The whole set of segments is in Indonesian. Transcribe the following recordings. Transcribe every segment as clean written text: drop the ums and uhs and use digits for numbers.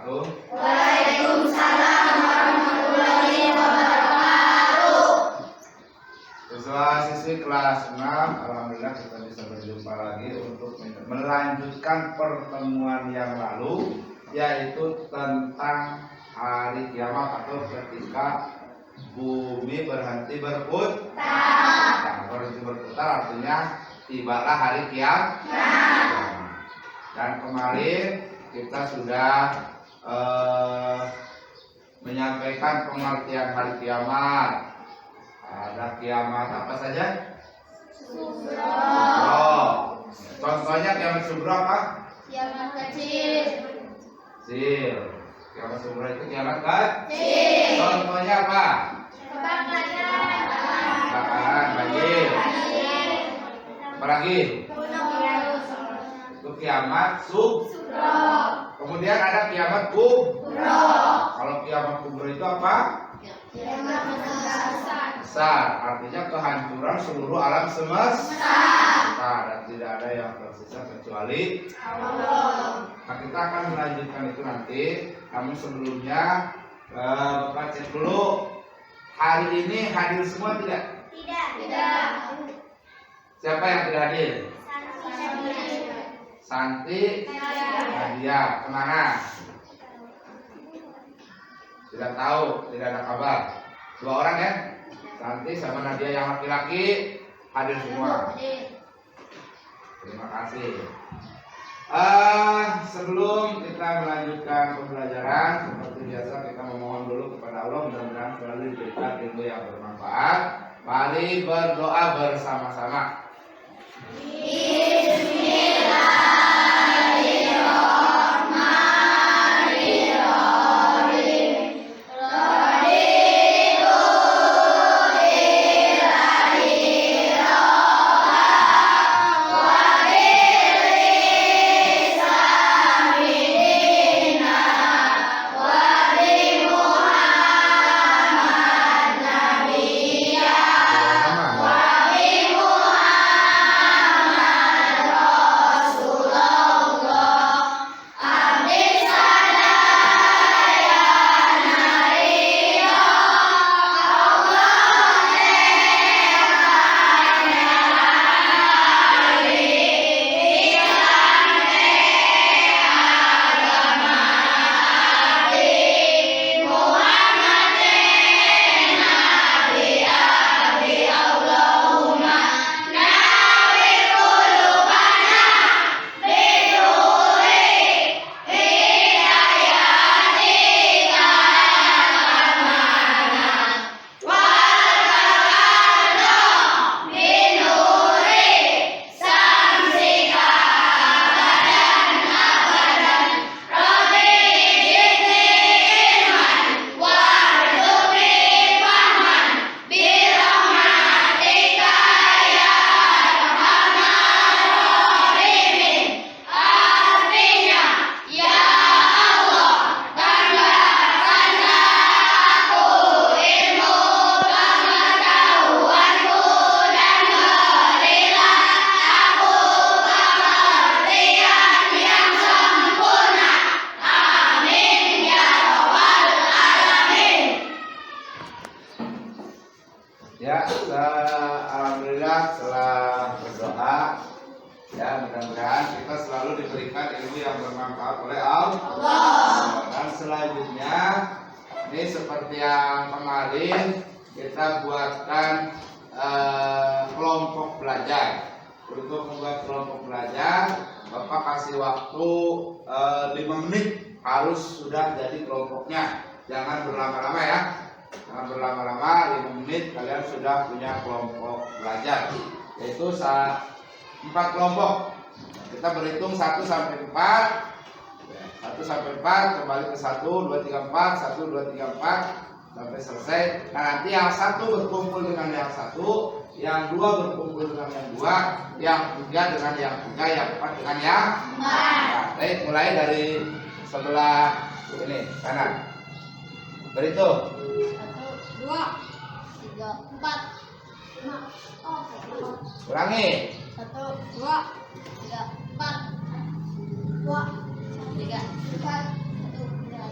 wabarakatuh. Waalaikumsalam warahmatullahi wabarakatuh. Siswa siswi kelas 6, alhamdulillah kita bisa berjumpa lagi untuk melanjutkan pertemuan yang lalu, yaitu tentang hari kiamat atau ketika bumi berhenti berputar. Nah, berhenti berputar artinya tibalah hari kiamat. Dan kemarin kita sudah menyampaikan pengertian hari kiamat. Ada kiamat apa saja? Subro. Contohnya kiamat subro apa? Kiamat kecil. Kiamat subro itu kiamat kecil. Contohnya apa? Kebakaran, banjir. Apa lagi? Itu kiamat subro. Kemudian ada kiamat kubro. Kalau kiamat kubro itu apa? Kiamat Besar, artinya kehancuran seluruh alam semesta. Dan tidak ada yang tersisa kecuali Allah. Nah, kita akan melanjutkan itu nanti. Namun sebelumnya Bapak cek dulu, hari ini hadir semua tidak? Tidak. Siapa yang tidak hadir? Santi, Nadia, kemana? Tidak tahu, tidak ada kabar. 2 orang ya? Santi sama Nadia yang laki-laki hadir semua. Terima kasih. Sebelum kita melanjutkan pembelajaran, seperti biasa kita memohon dulu kepada Allah, mudah-mudahan selalu diberikan ilmu yang bermanfaat. Mari berdoa bersama-sama. Ya, alhamdulillah setelah berdoa, ya mudah-mudahan kita selalu diberikan ilmu yang bermanfaat oleh Allah. Dan selanjutnya, ini seperti yang kemarin kita buatkan kelompok belajar. Untuk membuat kelompok belajar, Bapak kasih waktu 5 menit harus sudah jadi kelompoknya. Jangan berlama-lama ya. Jangan berlama-lama, 5 menit kalian sudah punya kelompok belajar. Yaitu 4 kelompok. Kita berhitung 1 sampai 4. 1 sampai 4 kembali ke 1, 2, 3, 4, 1, 2, 3, 4 sampai selesai. Nah, nanti yang 1 berkumpul dengan yang 1, yang 2 berkumpul dengan yang 2, yang 3 dengan yang 3, yang 4 dengan yang 4. Nah, baik, mulai dari sebelah ini kanan. Berhitung 1, 2, 3, 4, 5. Ulangi. 1, 2, 3, 4, 2, 3, 4, 1, 2,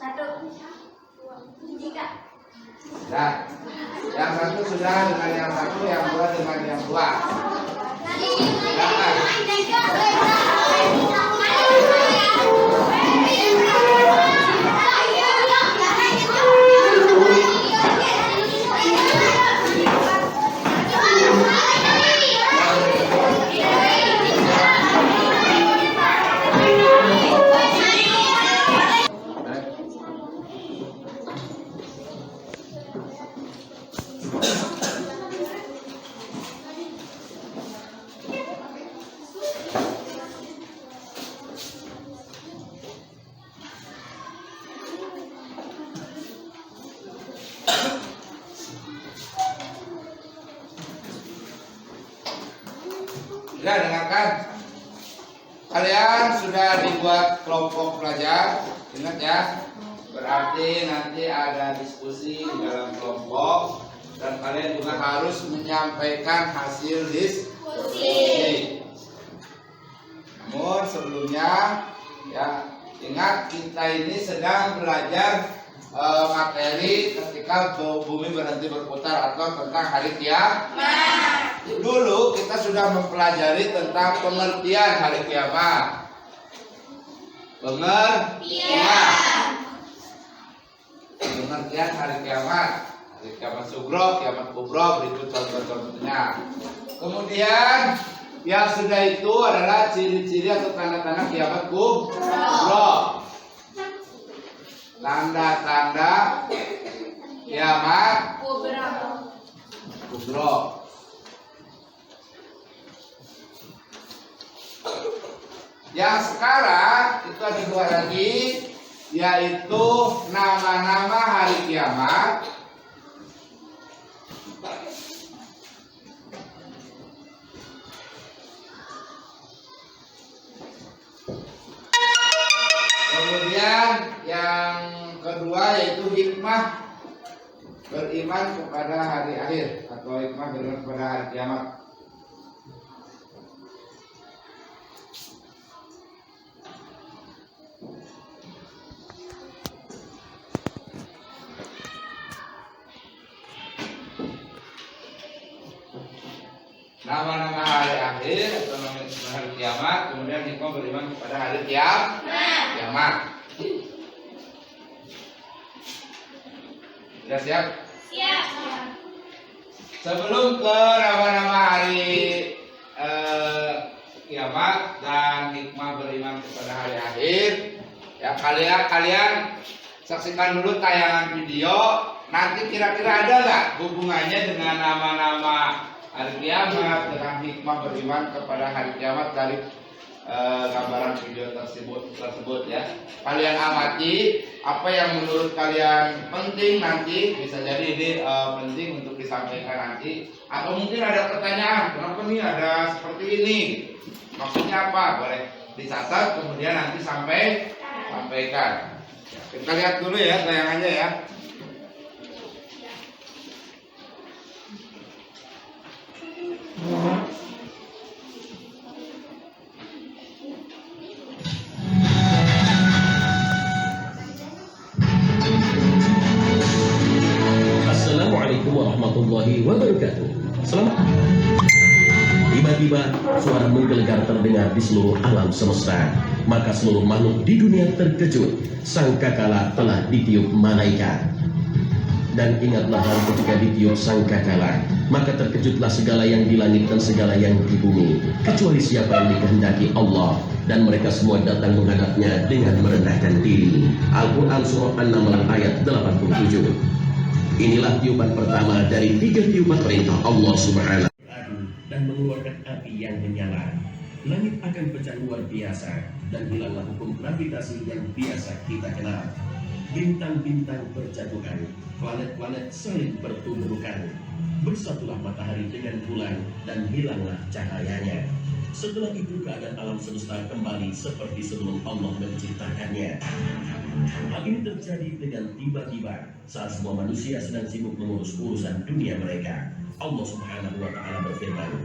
1, 2, 3. Nah, yang satu sudah dengan yang satu, yang dua dengan yang dua. Ya, dengarkan. Kalian sudah dibuat kelompok belajar. Ingat ya. Berarti nanti ada diskusi di dalam kelompok dan kalian juga harus menyampaikan hasil diskusi. Namun sebelumnya ya, ingat kita ini sedang belajar materi ketika bumi berhenti berputar atau tentang hari kiamat. Dulu kita sudah mempelajari tentang pengertian hari kiamat. Pengertian hari kiamat. Hari kiamat sugro, kiamat kubro, berikut contoh-contohnya. Kemudian yang sudah itu adalah ciri-ciri atau tanda-tanda kiamat kubro. Tanda-tanda kiamat kubro. Yang sekarang itu ada dua lagi, yaitu nama-nama hari kiamat. Kemudian yang kedua yaitu hikmah beriman kepada hari akhir atau hikmah beriman kepada hari kiamat. Nama-nama hari akhir atau nama hari kiamat, kemudian hikmah beriman kepada hari kiamat. Sudah siap? Siap. Sebelum ke nama-nama hari kiamat dan hikmah beriman kepada hari akhir, ya kalian saksikan dulu tayangan video. Nanti kira-kira ada nggak hubungannya dengan nama-nama hari kiamat dengan hikmah beriman kepada hari kiamat dari gambaran video tersebut ya. Kalian amati apa yang menurut kalian penting, nanti bisa jadi ini penting untuk disampaikan nanti, atau mungkin ada pertanyaan kenapa nih ada seperti ini, maksudnya apa, boleh dicatat kemudian nanti sampaikan. Kita lihat dulu ya tayangannya ya. Assalamualaikum warahmatullahi wabarakatuh. Selamat. Tiba-tiba suara menggelegar terdengar di seluruh alam semesta. Maka seluruh makhluk di dunia terkejut. Sangkakala telah ditiup malaikat. Dan ingatlah hal ketika ditiup sangkakala, maka terkejutlah segala yang di langit dan segala yang di bumi, kecuali siapa yang dikehendaki Allah, dan mereka semua datang menghadapnya dengan merendahkan diri. Al-Quran Surah An-Naml ayat 87. Inilah tiupan pertama dari 3 tiupan perintah Allah Subhanahu dan mengeluarkan api yang menyala. Langit akan pecah luar biasa dan hilanglah hukum gravitasi yang biasa kita kenal. Bintang-bintang berjatuhan, planet-planet saling bertumbukan. Bersatulah matahari dengan bulan dan hilanglah cahayanya. Setelah itu keadaan alam semesta kembali seperti sebelum Allah menciptakannya. Hal ini terjadi dengan tiba-tiba saat semua manusia sedang sibuk mengurus urusan dunia mereka. Allah Subhanahu wa Ta'ala berfirman,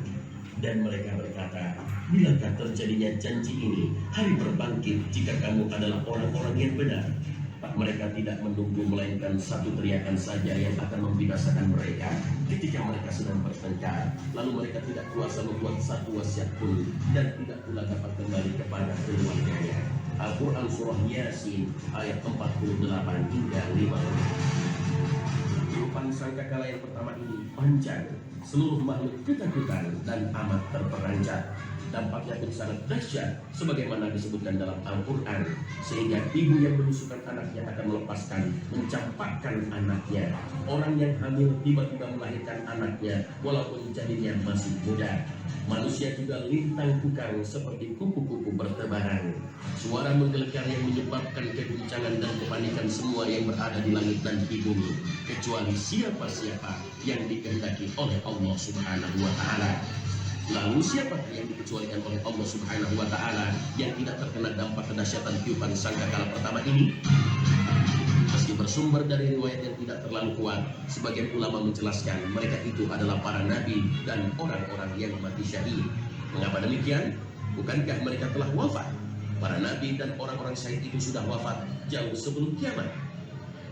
dan mereka berkata, bilakah terjadinya janji ini, hari berbangkit, jika kamu adalah orang-orang yang benar? Mereka tidak menunggu melainkan satu teriakan saja yang akan membinasakan mereka ketika mereka sedang bertengkar. Lalu mereka tidak kuasa membuat satu wasiat pun dan tidak pula dapat kembali kepada keluarganya. Al-Quran Surah Yasin ayat 48 hingga 50. Tiupan sangkakala yang pertama ini panjang, seluruh makhluk ketakutan dan amat terperanjat. Dampaknya pun sangat dahsyat sebagaimana disebutkan dalam Al-Quran, sehingga ibu yang menyusukan anaknya akan melepaskan, mencampakkan anaknya. Orang yang hamil tiba-tiba melahirkan anaknya walaupun janinnya masih muda. Manusia juga lintang kukang seperti kupu-kupu bertebaran. Suara menggelegar yang menyebabkan keguncangan dan kepanikan semua yang berada di langit dan di bumi, kecuali siapa-siapa yang dikehendaki oleh Allah Subhanahu wa Ta'ala. Lalu siapa yang dikecualikan oleh Allah Subhanahu wa Ta'ala yang tidak terkena dampak kedahsyatan tiupan sangkakala pertama ini? Meski bersumber dari riwayat yang tidak terlalu kuat, sebagian ulama menjelaskan mereka itu adalah para nabi dan orang-orang yang mati syahid. Mengapa demikian? Bukankah mereka telah wafat? Para nabi dan orang-orang syahid itu sudah wafat jauh sebelum kiamat.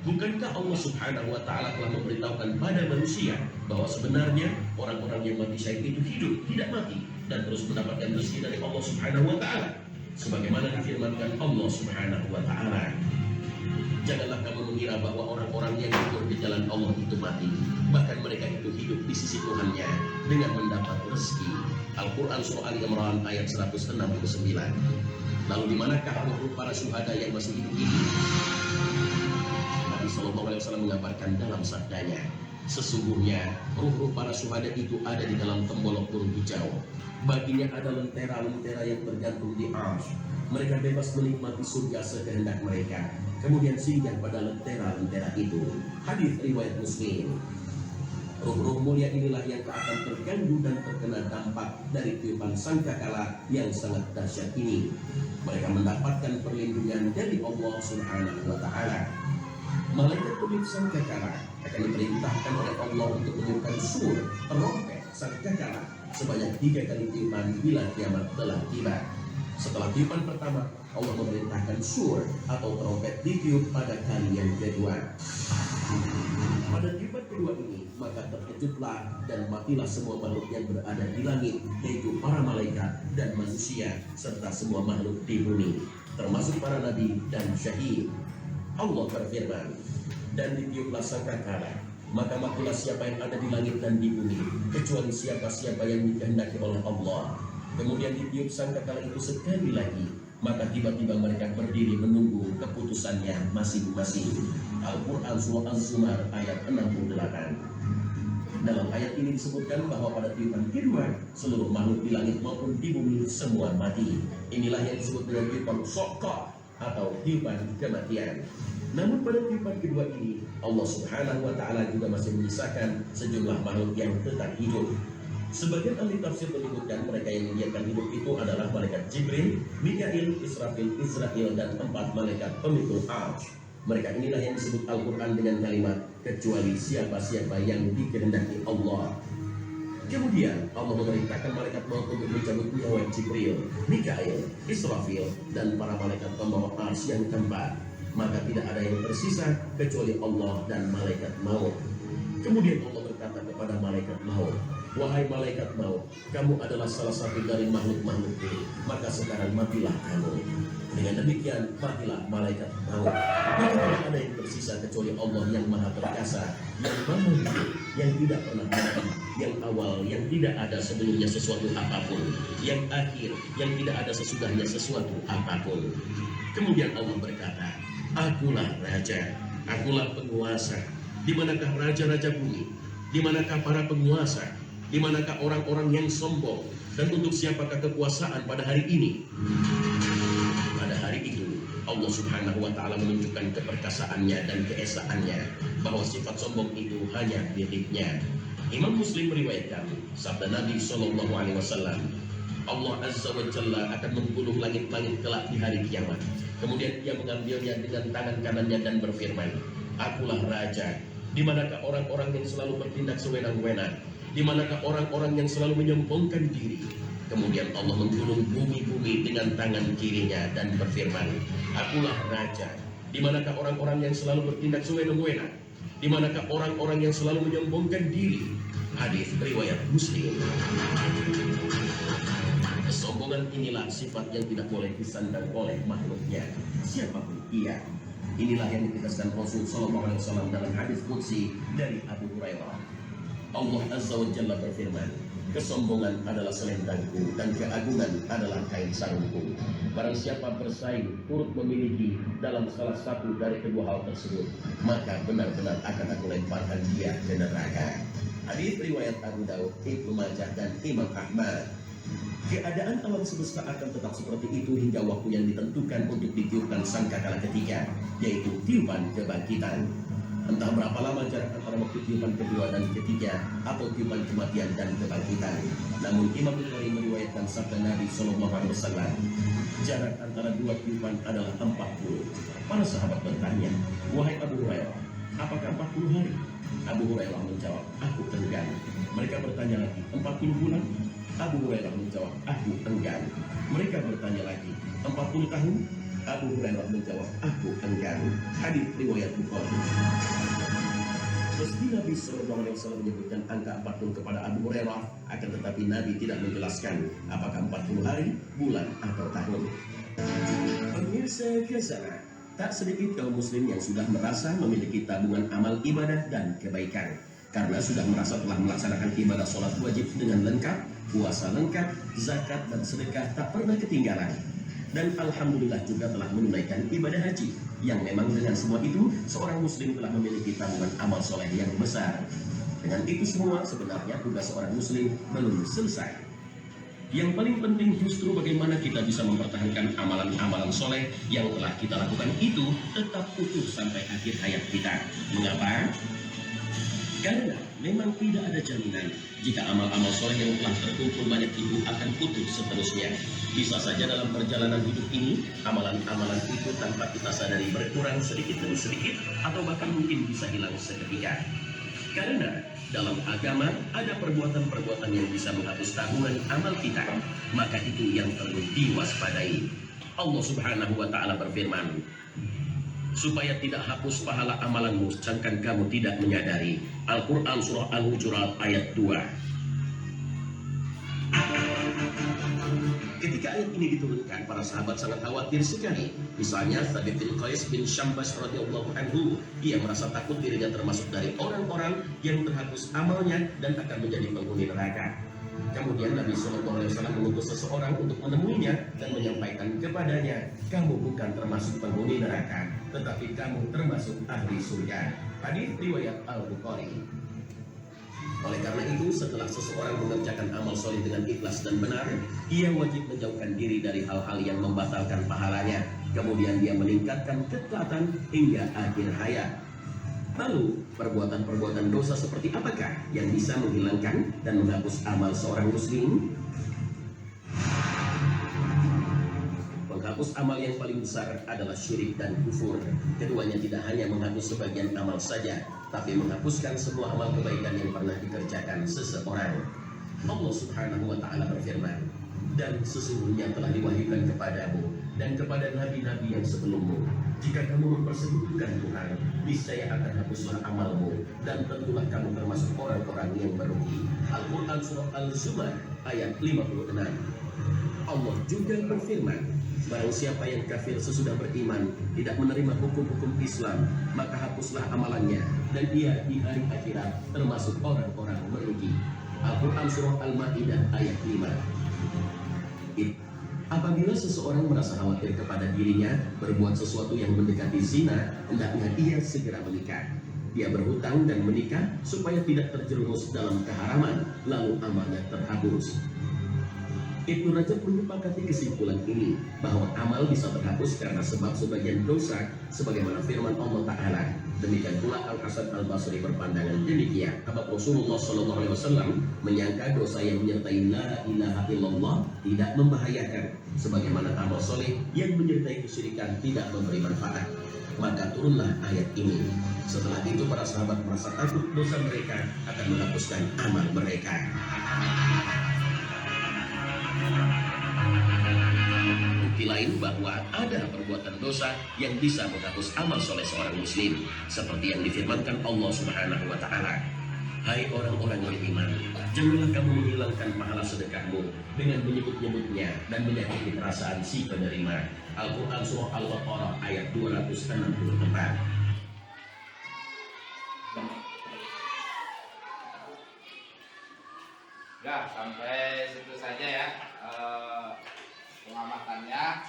Bukankah Allah Subhanahu wa Ta'ala telah memberitahukan pada manusia bahwa sebenarnya orang-orang yang mati syahid itu hidup, tidak mati, dan terus mendapatkan rezeki dari Allah Subhanahu wa Ta'ala, sebagaimana difirmankan Allah Subhanahu wa Ta'ala, janganlah kamu mengira bahwa orang-orang yang gugur di jalan Allah itu mati, bahkan mereka itu hidup di sisi Tuhannya dengan mendapat rezeki. Al-Quran Surah Ali Imran ayat 169. Lalu di manakah ruh para syuhada yang masih hidup ini? Nabi Sallallahu Alaihi Wasallam mengabarkan dalam sabdanya, sesungguhnya ruh-ruh para syuhada itu ada di dalam tembolok burung hijau. Baginya ada lentera-lentera yang tergantung di arsy. Mereka bebas menikmati surga sekehendak mereka, kemudian singgah pada lentera-lentera itu. Hadis riwayat Muslim. Ruh-ruh mulia inilah yang akan terganggu dan terkena dampak dari tiupan sangkakala yang sangat dahsyat ini. Mereka mendapatkan perlindungan dari Allah Subhanahu wa Ta'ala. Malaikat peniup sangkakala akan diperintahkan oleh Allah untuk meniupkan sur, trompet sangkakala sebanyak 3 kali tiupan bila kiamat telah tiba. Setelah tiupan pertama, Allah memerintahkan sur atau trompet ditiup pada kali yang kedua. Pada tiupan kedua ini, maka terkejutlah dan matilah semua makhluk yang berada di langit, yaitu para malaikat dan manusia serta semua makhluk di bumi, termasuk para nabi dan syahid. Allah berfirman, dan ditiuplah sangkakala, maka matilah siapa yang ada di langit dan di bumi, kecuali siapa-siapa yang dikehendaki oleh Allah. Kemudian ditiup sangkakala itu sekali lagi, maka tiba-tiba mereka berdiri menunggu keputusannya masing-masing. Al-Quran Surah Az-Zumar ayat 68. Dalam ayat ini disebutkan bahwa pada tiupan kedua, seluruh makhluk di langit maupun di bumi semua mati. Inilah yang disebut dengan tiupan sokok atau tiupan kematian. Namun pada tiupan kedua ini, Allah Subhanahu wa Ta'ala juga masih menyisakan sejumlah makhluk yang tetap hidup. Sebagian ahli tafsir menyebutkan mereka yang mengiyakan hidup itu adalah malaikat Jibril, Mikail, Israfil, Israel, dan 4 malaikat pemikul arsy. Mereka inilah yang disebut Al-Quran dengan kalimat kecuali siapa-siapa yang dikehendaki Allah. Kemudian Allah memerintahkan malaikat maut untuk mencabut nyawa Jibril, Mikail, Israfil, dan para malaikat pembawa arsy yang keempat. Maka tidak ada yang tersisa kecuali Allah dan malaikat maut. Kemudian Allah berkata kepada malaikat maut, wahai malaikat maut, kamu adalah salah satu dari makhluk-makhlukku, maka sekarang matilah kamu. Dengan demikian matilah malaikat maut. Maka tidak ada yang tersisa kecuali Allah yang maha perkasa, yang maha hidup, yang tidak pernah mati, yang awal, yang tidak ada sebelumnya sesuatu apapun, yang akhir, yang tidak ada sesudahnya sesuatu apapun. Kemudian Allah berkata, akulah raja, akulah penguasa. Di manakah raja-raja bumi? Di manakah para penguasa? Di manakah orang-orang yang sombong? Dan untuk siapakah kekuasaan pada hari ini? Pada hari itu Allah Subhanahu wa Ta'ala menunjukkan keperkasaannya dan keesaannya, bahwa sifat sombong itu hanya miliknya. Imam Muslim meriwayatkan sabda Nabi Sallallahu Alaihi Wasallam, Allah Azza wa Jalla akan menggulung langit-langit kelak di hari kiamat. Kemudian dia mengambilnya dengan tangan kanannya dan berfirman, akulah raja. Di manakah orang-orang yang selalu bertindak sewenang-wenang? Di manakah orang-orang yang selalu menyombongkan diri? Kemudian Allah menggulung bumi-bumi dengan tangan kirinya dan berfirman, akulah raja. Di manakah orang-orang yang selalu bertindak sewena-wena? Di manakah orang-orang yang selalu menyombongkan diri? Hadis riwayat Muslim. Kesombongan inilah sifat yang tidak boleh disandang oleh makhluknya, siapapun ia. Inilah yang ditegaskan Rasul Sallallahu Alaihi Wasallam dalam hadis qudsi dari Abu Hurairah. Allah Azza wa Jalla berfirman, kesombongan adalah selendangku dan keagungan adalah kain sarungku. Barang siapa bersaing turut memiliki dalam salah satu dari kedua hal tersebut, maka benar-benar akan aku lemparkan dia ke neraka. Hadis riwayat Abu Daud, Ibnu Majah dan Imam Ahmad. Keadaan alam semesta akan tetap seperti itu hingga waktu yang ditentukan untuk ditiupkan sangkakala ketiga, yaitu tiupan kebangkitan. Entah berapa lama jarak antara waktu tiupan kedua dan ketiga atau tiupan kematian dan kebangkitan. Namun Imam Bukhari meriwayatkan sabda Nabi Sallallahu Alaihi Wasallam, jarak antara dua tiupan adalah 40. Para sahabat bertanya, wahai Abu Hurairah, apakah 40 hari? Abu Hurairah menjawab, aku enggan. Mereka bertanya lagi, 40 bulan? Abu Hurairah menjawab, aku enggan. Mereka bertanya lagi, 40 tahun? Abu Hurairah menjawab, aku enggan. Hadis riwayat Bukhari. Meski Nabi SAW menyebutkan angka 40 kepada Abu Hurairah, akan tetapi Nabi tidak menjelaskan apakah 40 hari, bulan, atau tahun. Pemirsa Kesana, tak sedikit kaum muslim yang sudah merasa memiliki tabungan amal ibadah dan kebaikan. Karena sudah merasa telah melaksanakan ibadah sholat wajib dengan lengkap, puasa lengkap, zakat dan sedekah tak pernah ketinggalan. Dan Alhamdulillah juga telah menunaikan ibadah haji, yang memang dengan semua itu, seorang muslim telah memiliki tabungan amal soleh yang besar. Dengan itu semua, sebenarnya tugas seorang muslim belum selesai. Yang paling penting justru bagaimana kita bisa mempertahankan amalan-amalan soleh yang telah kita lakukan itu tetap utuh sampai akhir hayat kita. Mengapa? Karena memang tidak ada jaminan jika amal-amal soleh yang telah terkumpul banyak itu akan putus seterusnya. Bisa saja dalam perjalanan hidup ini, amalan-amalan itu tanpa kita sadari berkurang sedikit demi sedikit, atau bahkan mungkin bisa hilang seketika. Karena dalam agama ada perbuatan-perbuatan yang bisa menghapus tabungan amal kita, maka itu yang perlu diwaspadai. Allah Subhanahu wa Ta'ala berfirman, supaya tidak hapus pahala amalanmu sedangkan kamu tidak menyadari. Al-Quran Surah Al-Hujurat ayat 2. Ketika ayat ini diturunkan, para sahabat sangat khawatir sekali. Misalnya Thabit bin Qais bin Syambas radhiyallahu anhu, dia merasa takut dirinya termasuk dari orang-orang yang terhapus amalnya dan akan menjadi penghuni neraka. Kemudian Nabi SAW mengutus seseorang untuk menemuinya dan menyampaikan kepadanya, kamu bukan termasuk penghuni neraka, tetapi kamu termasuk ahli surga. Hadis riwayat Al-Bukhari. Oleh karena itu, setelah seseorang mengerjakan amal soleh dengan ikhlas dan benar, ia wajib menjauhkan diri dari hal-hal yang membatalkan pahalanya. Kemudian dia meningkatkan ketaatan hingga akhir hayat. Lalu, perbuatan-perbuatan dosa seperti apakah yang bisa menghilangkan dan menghapus amal seorang muslim? Menghapus amal yang paling besar adalah syirik dan kufur. Keduanya tidak hanya menghapus sebagian amal saja, tapi menghapuskan semua amal kebaikan yang pernah dikerjakan seseorang. Allah Subhanahu wa Ta'ala berfirman, dan sesungguhnya telah diwahyukan kepadamu dan kepada nabi-nabi yang sebelummu, jika kamu mempersekutukan Tuhan, niscaya akan hapuslah amalmu dan tentulah kamu termasuk orang-orang yang merugi. Al-Quran Surah Al-Zumar ayat 56. Allah juga berfirman, barang siapa yang kafir sesudah beriman, tidak menerima hukum-hukum Islam, maka hapuslah amalannya dan dia di hari akhirat termasuk orang-orang merugi. Al-Quran Surah Al-Ma'idah ayat 5. Apabila seseorang merasa khawatir kepada dirinya berbuat sesuatu yang mendekati zina, hendaknya ia segera menikah. Dia berhutang dan menikah supaya tidak terjerumus dalam keharaman, lalu amalnya terhapus. Ibnu Rajab menyepakati kesimpulan ini bahwa amal bisa terhapus karena sebab sebagian dosa, sebagaimana firman Allah Ta'ala. Demikian pula Al-Hasan Al-Basri berpandangan demikian. Sebab Rasulullah SAW menyangka dosa yang menyertai la ilaha illallah tidak membahayakan, sebagaimana amal soleh yang menyertai kesyirikan tidak memberi manfaat. Maka turunlah ayat ini. Setelah itu para sahabat merasa takut dosa mereka akan menghapuskan amal mereka. Mungkin sisi lain bahwa ada perbuatan dosa yang bisa menghapus amal soleh seorang muslim, seperti yang difirmankan Allah Subhanahu wa Ta'ala. Hai orang-orang yang beriman, janganlah kamu menghilangkan pahala sedekahmu dengan menyebut-nyebutnya dan menyakiti perasaan si penerima. Al-Quran Surah Al-Baqarah ayat 264. Ya, sampai situ saja ya pengamatannya.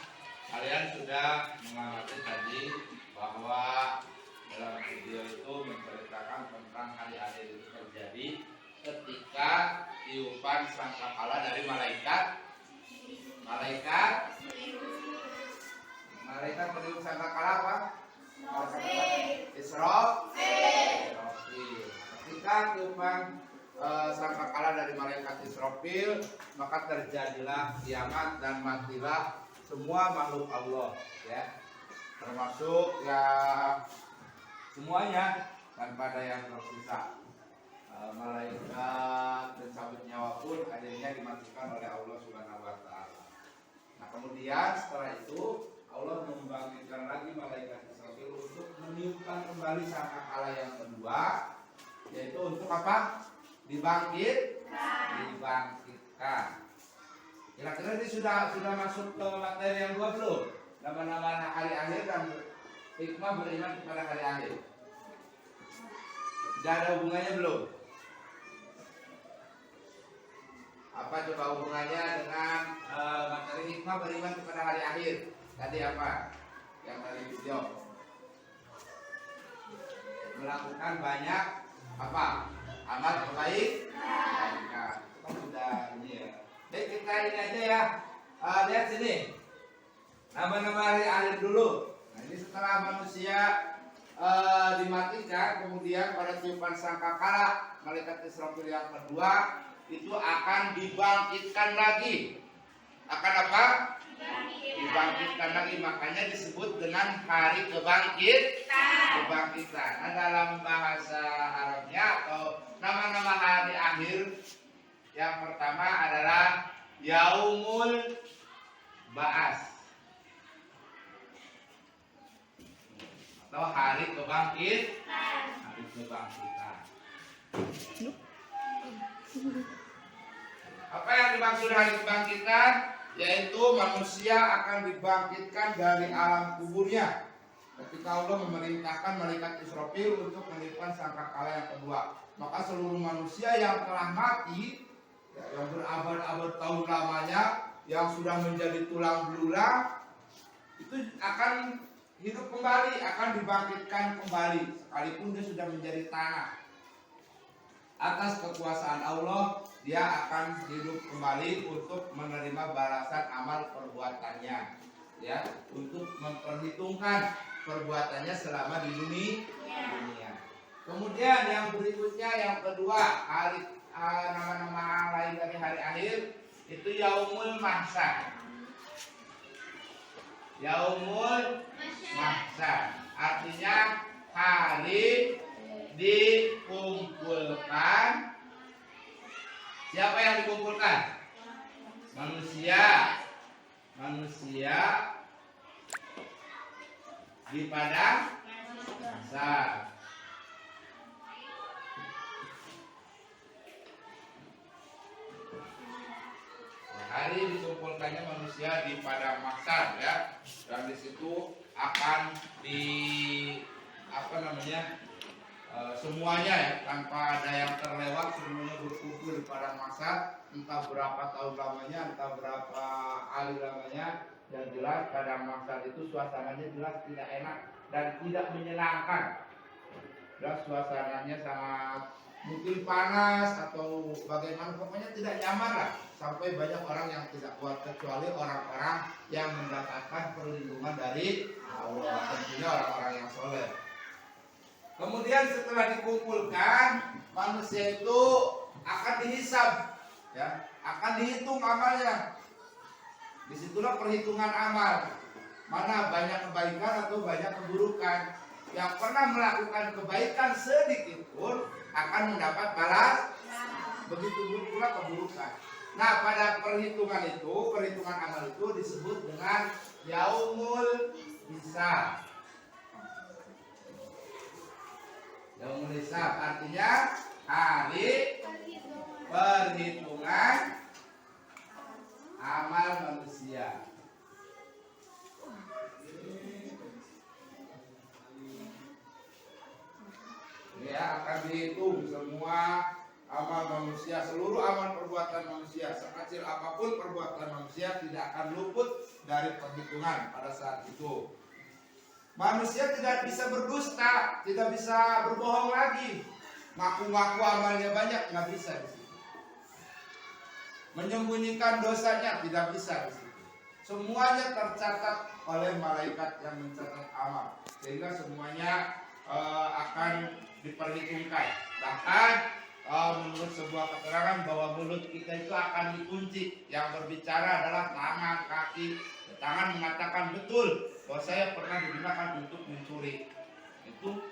Kalian sudah mengamati tadi bahwa dalam video itu menceritakan tentang hari-hari itu terjadi ketika tiupan sangkakala dari malaikat meniup sangkakala apa? Israfil. Ketika tiupan sangkakala dari malaikat Israfil, maka terjadilah kiamat dan matilah semua makhluk Allah, ya, termasuk ya semuanya tanpa ada yang tersisa. Malaikat dan sabit nyawa pun akhirnya dimatikan oleh Allah Subhanahu wa Ta'ala. Nah, kemudian setelah itu Allah membangkitkan lagi malaikat Israfil untuk meniupkan kembali sangkakala yang kedua, yaitu untuk apa? Dibangkitkan. Kira-kira ini sudah masuk ke materi yang dua belum? Nama-nama hari akhir dan hikmah beriman kepada hari akhir. Tidak ada hubungannya belum? Apa coba hubungannya dengan materi hikmah beriman kepada hari akhir? Tadi apa? Yang tadi video. Melakukan banyak apa? Amal terbaik. Nah, itu sudah ini ya. Baik, kita ini aja ya. Lihat sini. Nama-nama hari akhir dulu. Nah, ini setelah manusia dimatikan, kemudian pada tiupan sangkakala malaikat Israfil yang kedua itu akan dibangkitkan lagi. Akan apa? Dibangkitkan lagi, makanya disebut dengan hari kebangkitan. Nah, dalam bahasa Arabnya atau nama-nama hari akhir yang pertama adalah Yaumul Ba'as atau hari kebangkitan. Apa yang dimaksud hari kebangkitan? Yaitu manusia akan dibangkitkan dari alam kuburnya ketika Allah memerintahkan malaikat Israfil untuk meniupkan sangkakala yang kedua. Maka seluruh manusia yang telah mati, ya, yang berabad-abad tahun lamanya, yang sudah menjadi tulang belulang, itu akan hidup kembali, akan dibangkitkan kembali, sekalipun dia sudah menjadi tanah. Atas kekuasaan Allah, dia akan hidup kembali untuk menerima balasan amal perbuatannya, ya, untuk memperhitungkan perbuatannya selama di dunia. Kemudian yang berikutnya, yang kedua, hari nama-nama lain dari hari akhir itu Yaumul Mahsyar. Yaumul Mahsyar artinya hari dikumpulkan. Siapa yang dikumpulkan? Manusia di padang mahsyar. Hari dikumpulkannya manusia di padang mahsyar, ya, dan di situ akan semuanya, ya, tanpa ada yang terlewat, semuanya berkumpul di padang mahsyar, entah berapa tahun lamanya, entah berapa hari lamanya. Yang jelas padang mahsyar itu suasananya jelas tidak enak dan tidak menyenangkan. Dan suasananya sangat mungkin panas atau bagaimana, pokoknya tidak nyaman lah. Sampai banyak orang yang tidak kuat, kecuali orang-orang yang mendapatkan perlindungan dari Allah, tentunya orang-orang yang soleh. Kemudian setelah dikumpulkan, manusia itu akan dihisab, ya, akan dihitung amalnya. Disitulah perhitungan amal, mana banyak kebaikan atau banyak keburukan. Yang pernah melakukan kebaikan sedikit pun akan mendapat balas, begitu pula keburukan. Nah, pada perhitungan amal itu disebut dengan yaumul hisab. Yaumul hisab artinya hari perhitungan amal manusia. Ya, akan dihitung semua amal manusia, seluruh amal perbuatan manusia, sekecil apapun perbuatan manusia tidak akan luput dari perhitungan pada saat itu. Manusia tidak bisa berdusta, tidak bisa berbohong lagi. Ngaku-ngaku amalnya banyak, nggak bisa di situ. Menyembunyikan dosanya tidak bisa di situ. Semuanya tercatat oleh malaikat yang mencatat amal, sehingga semuanya akan diperhitungkan. Bahkan menurut sebuah keterangan bahwa mulut kita itu akan dikunci. Yang berbicara adalah tangan, kaki. Tangan mengatakan betul bahwa saya pernah digunakan untuk mencuri. Itu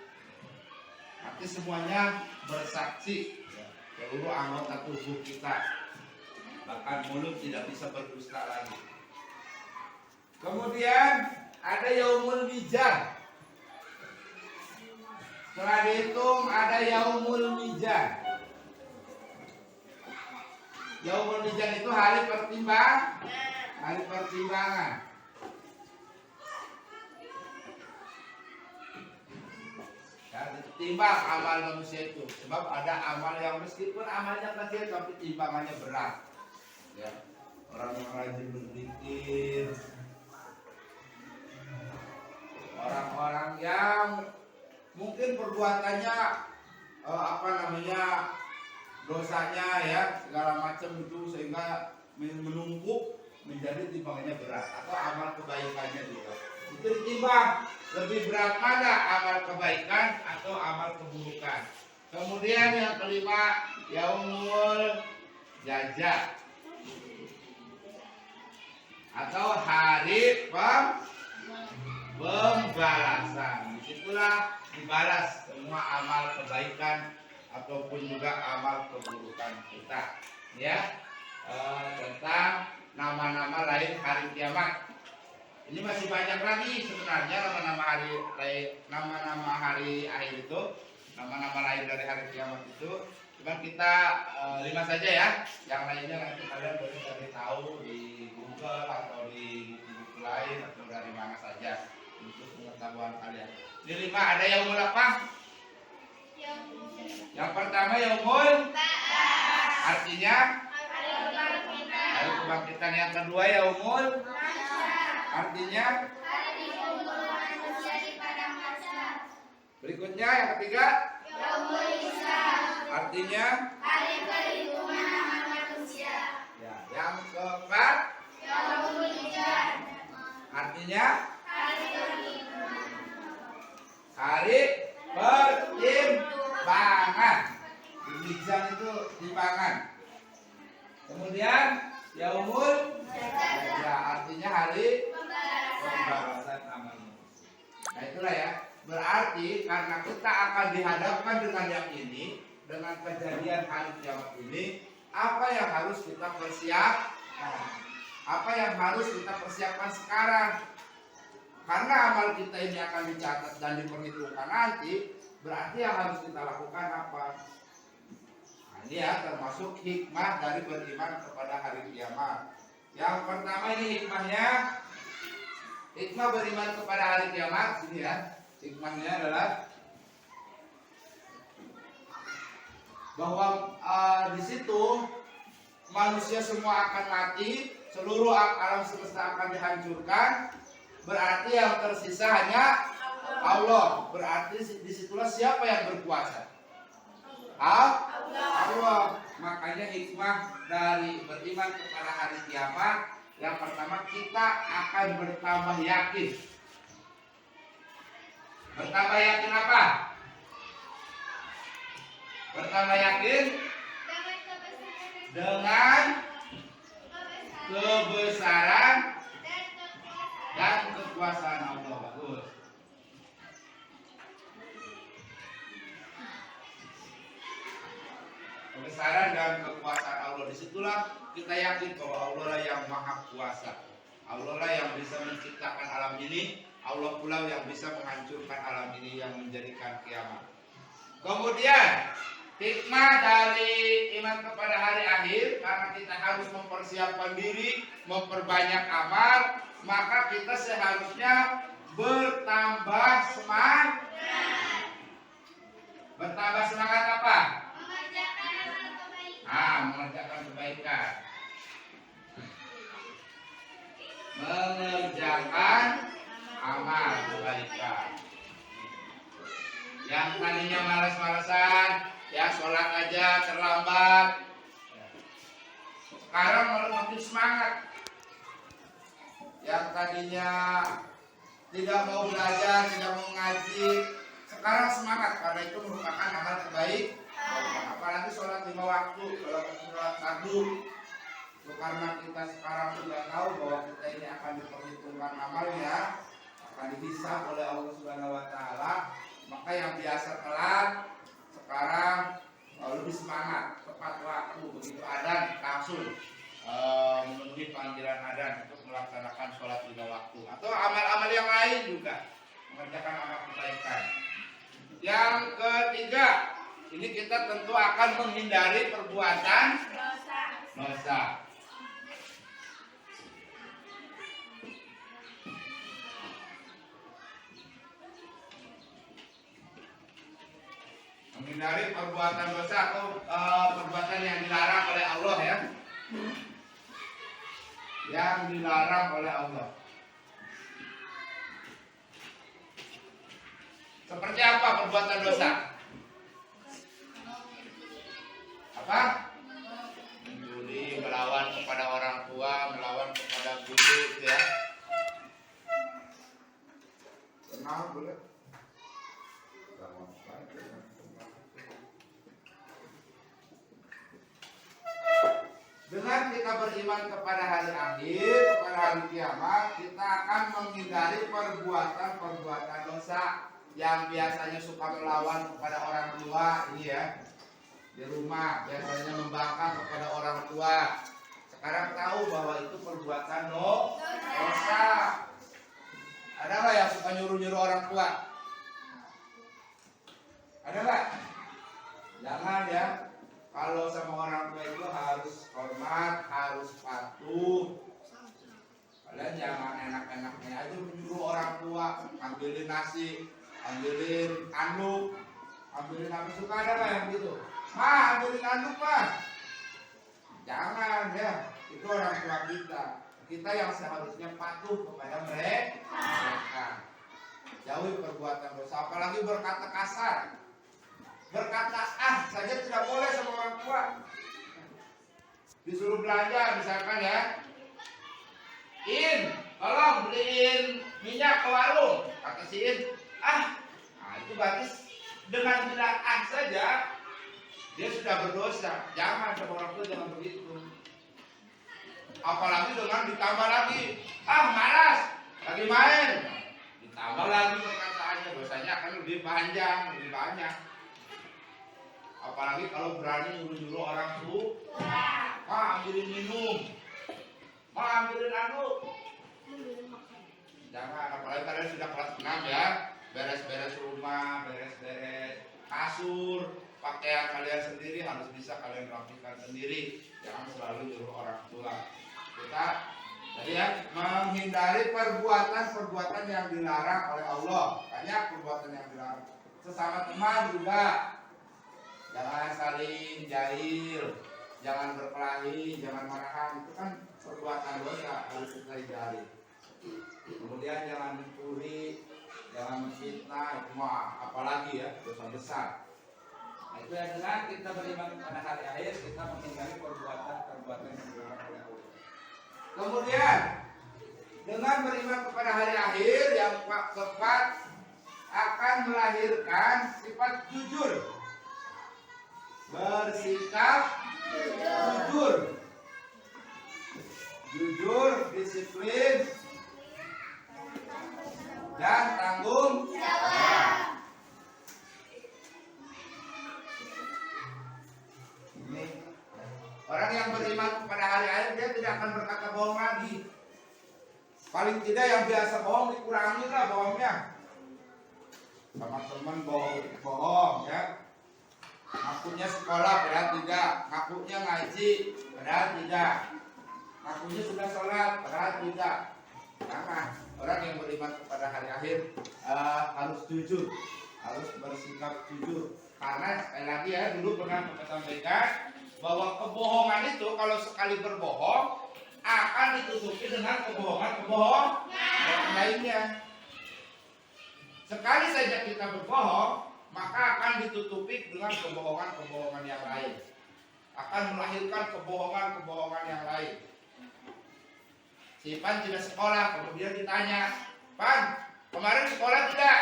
nanti semuanya bersaksi, seluruh anggota tubuh kita. Bahkan mulut tidak bisa berdusta lagi. Kemudian ada yaumul mizan. Setelah dihitung ada yaumul mizan. Yaumul mizan itu hari pertimbangan. Ya, ditimbang amal manusia itu. Sebab ada amal yang meskipun amalnya kecil tapi timbangannya berat. Ya, orang yang rajin berzikir, orang-orang yang mungkin perbuatannya dosanya ya segala macam itu sehingga menumpuk menjadi timbangannya berat, atau amal kebaikannya juga itu ditimbang lebih berat mana amal kebaikan atau amal keburukan. Kemudian yang kelima yaumul jaza atau hari pembalasan. Disitulah dibalas semua amal kebaikan ataupun juga amal keburukan kita. Ya, tentang nama-nama lain hari kiamat. Ini masih banyak lagi sebenarnya nama-nama hari akhir itu, nama-nama lain dari hari kiamat itu. Cuma kita 5 saja ya. Yang lainnya nanti kalian boleh cari tahu di Google atau di buku lain atau dari mana saja untuk pengetahuan kalian. Di 5 ada yaumul apa? Yang pertama yaumul artinya hari kebangkitan. Yang kedua yaumul artinya berikutnya yang ketiga yaumul hisab artinya hari perhitungan amal manusia. Ya, yang keempat yaumul mizan artinya hari pertimbangan. Mizan itu timbangan. Kemudian yaumul ya artinya hari pembalasan amal. Nah itulah ya. Berarti karena kita akan dihadapkan dengan yang ini, dengan kejadian hari kiamat ini, apa yang harus kita persiapkan? Apa yang harus kita persiapkan sekarang? Karena amal kita ini akan dicatat dan diperhitungkan nanti, berarti yang harus kita lakukan apa? Nah, ini ya termasuk hikmah dari beriman kepada hari kiamat. Yang pertama ini hikmahnya, hikmah beriman kepada hari kiamat ini ya. Hikmahnya adalah bahwa di situ manusia semua akan mati, seluruh alam semesta akan dihancurkan. Berarti yang tersisa hanya Allah. Berarti disitulah siapa yang berkuasa? Allah. Makanya hikmah dari beriman kepada hari kiamat, yang pertama kita akan bertambah yakin. Bertambah yakin apa? Bertambah yakin dengan kebesaran dan kekuasaan Allah. Bagus. Kebesaran dan kekuasaan Allah. Di disitulah kita yakin bahwa Allah lah yang maha kuasa. Allah lah yang bisa menciptakan alam ini. Allah pula yang bisa menghancurkan alam ini, yang menjadikan kiamat. Kemudian hikmah dari iman kepada hari akhir, karena kita harus mempersiapkan diri, memperbanyak amal, maka kita seharusnya bertambah semangat. Bertambah semangat apa? Mengerjakan kebaikan. Mengerjakan amal kebaikan. Yang tadinya malas-malasan, ya sholat aja terlambat, sekarang malah makin semangat. Yang tadinya tidak mau belajar, tidak mau ngaji, sekarang semangat karena itu merupakan amal kebaikan. Apalagi sholat 5 waktu, sholat fardu. Karena kita sekarang sudah tahu bahwa kita ini akan diperhitungkan amalnya, akan dihisab oleh Allah Subhanahu wa taala, maka yang biasa telat sekarang lebih semangat, tepat waktu, begitu adzan langsung memenuhi panggilan adzan untuk melaksanakan sholat 5 waktu atau amal-amal yang lain juga, mengerjakan amal kebaikan. Yang ketiga, ini kita tentu akan menghindari perbuatan dosa. Menghindari perbuatan dosa atau perbuatan yang dilarang oleh Allah, ya. Yang dilarang oleh Allah. Seperti apa perbuatan dosa? Apa? Mencuri, melawan kepada orang tua, melawan kepada guru, ya. Kenal boleh? Dengan kita beriman kepada hari akhir, kepada hari kiamat, kita akan menghindari perbuatan-perbuatan dosa yang biasanya suka melawan kepada orang tua, ini ya. Di rumah biasanya membangkang kepada orang tua. Sekarang tahu bahwa itu perbuatan dosa. Ada nggak yang suka nyuruh-nyuruh orang tua? Ada nggak? Jangan ya. Kalau sama orang tua itu harus hormat, harus patuh. Kalian jangan enak-enaknya aja menyuruh orang tua ambilin nasi, ambilin anduk, ambilin apa, suka ada nggak yang gitu? Ma, ambilin anduk, Ma. Jangan ya, itu orang tua kita. Kita yang seharusnya patuh kepada mereka. Jauhi perbuatan dosa, apalagi berkata kasar. Berkata saja tidak boleh sama orang tua. Disuruh belanja misalkan ya, tolong beliin minyak ke warung, kata si nah itu berarti dengan bilang saja dia sudah berdosa. Jangan sama orang tua, jangan begitu. Apalagi dengan ditambah lagi, malas, lagi main, ditambah lagi perkataannya, dosanya akan lebih panjang, lebih banyak. Apalagi kalau berani nyuruh-nyuruh orang tua, ambilin minum, ambilin anduk. Jangan, apalagi kalian sudah kelas 6 ya, beres-beres rumah, beres-beres kasur, pakaian kalian sendiri harus bisa kalian rapikan sendiri. Jangan selalu nyuruh orang tua. Kita jadi ya, menghindari perbuatan-perbuatan yang dilarang oleh Allah. Banyak perbuatan yang dilarang. Sesama teman juga. Jangan saling jahil, jangan berkelahi, jangan marahan. Itu kan perbuatan dosa, harus kita hindari. Kemudian jangan mencuri, jangan menfitnah, itu apalagi ya, dosa besar. Nah, itu ya, dengan kita beriman kepada hari akhir, kita menghindari perbuatan-perbuatan yang dilarang oleh Allah. Kemudian dengan beriman kepada hari akhir, yang keempat akan melahirkan sifat jujur. Bersikap jujur, disiplin, dan tanggung jawab. Ini orang Orang yang beriman kepada hari akhir dia tidak akan berkata bohong lagi. Paling tidak yang biasa bohong dikurangi lah bohongnya. Sama teman bohong ya. Ngakunya sekolah padahal tidak, ngakunya ngaji padahal tidak, ngakunya sudah sholat padahal tidak. Jangan. Orang yang beriman kepada hari akhir harus jujur, harus bersikap jujur. Karena sekali lagi ya, dulu pernah kita sampaikan bahwa kebohongan itu kalau sekali berbohong akan ditutupi dengan kebohongan lainnya. Sekali saja kita berbohong, maka akan ditutupi dengan kebohongan yang lain. Akan melahirkan kebohongan yang lain. Si Pan tidak sekolah, kemudian ditanya, Pan, kemarin sekolah tidak?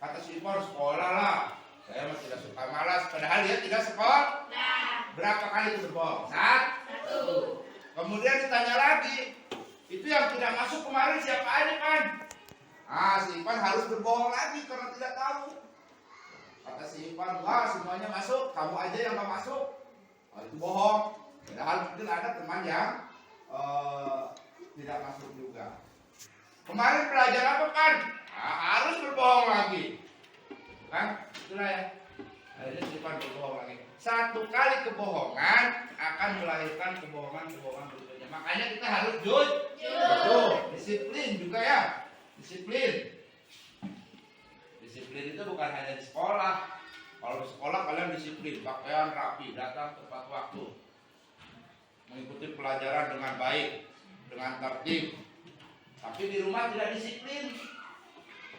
Kata si Pan, sekolah lah. Saya mah tidak suka malas, padahal dia tidak sekolah. Berapa kali itu berbohong? 1. Kemudian ditanya lagi, itu yang tidak masuk kemarin siapa aja, Pan? Si Ipan harus berbohong lagi karena tidak tahu. Kata si Ipan, wah semuanya masuk, kamu aja yang nggak masuk. Itu bohong. Padahal mungkin ada teman yang tidak masuk juga. Kemarin belajar apa kan? Harus berbohong lagi. Kan? Itulah ya. Akhirnya si Ipan berbohong lagi. 1 kali kebohongan akan melahirkan kebohongan berikutnya. Makanya kita harus jujur. Disiplin juga ya. Disiplin itu bukan hanya di sekolah. Kalau di sekolah kalian disiplin, pakaian rapi, datang tepat waktu, mengikuti pelajaran dengan baik, dengan tertib. Tapi di rumah tidak disiplin.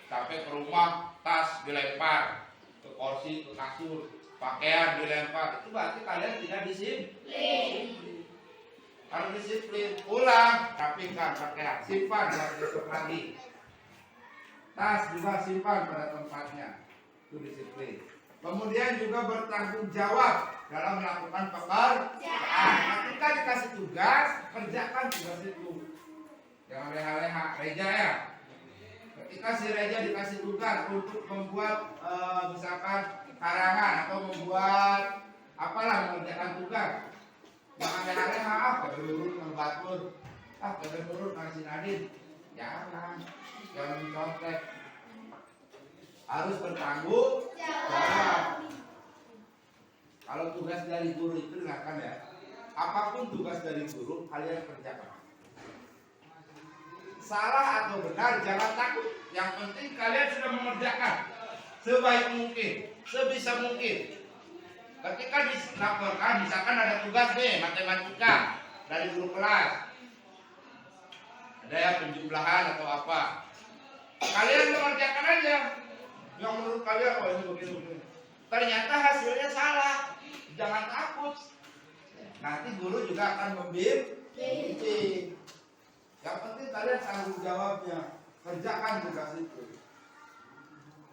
Sampai ke rumah, tas dilempar, ke kursi, ke kasur, pakaian dilempar. Itu berarti kalian tidak disiplin. Harus disiplin. Pulang, rapikan pakaian, simpan buat besok lagi. Tas juga simpan pada tempatnya. Itu disiplin. Kemudian juga bertanggung jawab dalam melakukan pekerjaan. Ketika dikasih tugas, kerjakan tugas itu. Jangan leha-leha. Reja ya. Ketika si Reja dikasih tugas untuk membuat misalkan karangan atau membuat apalah, mengerjakan tugas, jangan leha-leha. Kedurun membatur. Kedurun ngasih Nadine. Jangan mencontek. Harus bertanggung jawab. Kalau tugas dari guru itu dengarkan ya. Apapun tugas dari guru kalian kerjakan. Salah atau benar jangan takut. Yang penting kalian sudah mengerjakan sebaik mungkin, sebisa mungkin. Ketika dilaporkan, misalkan ada tugas nih matematika dari guru kelas, ada ya penjumlahan atau apa, kalian mengerjakan aja yang menurut kalian, ini begini. Ternyata hasilnya salah, jangan takut. Nanti guru juga akan membimbing. Yang penting kalian tanggung jawabnya, kerjakan tugas itu.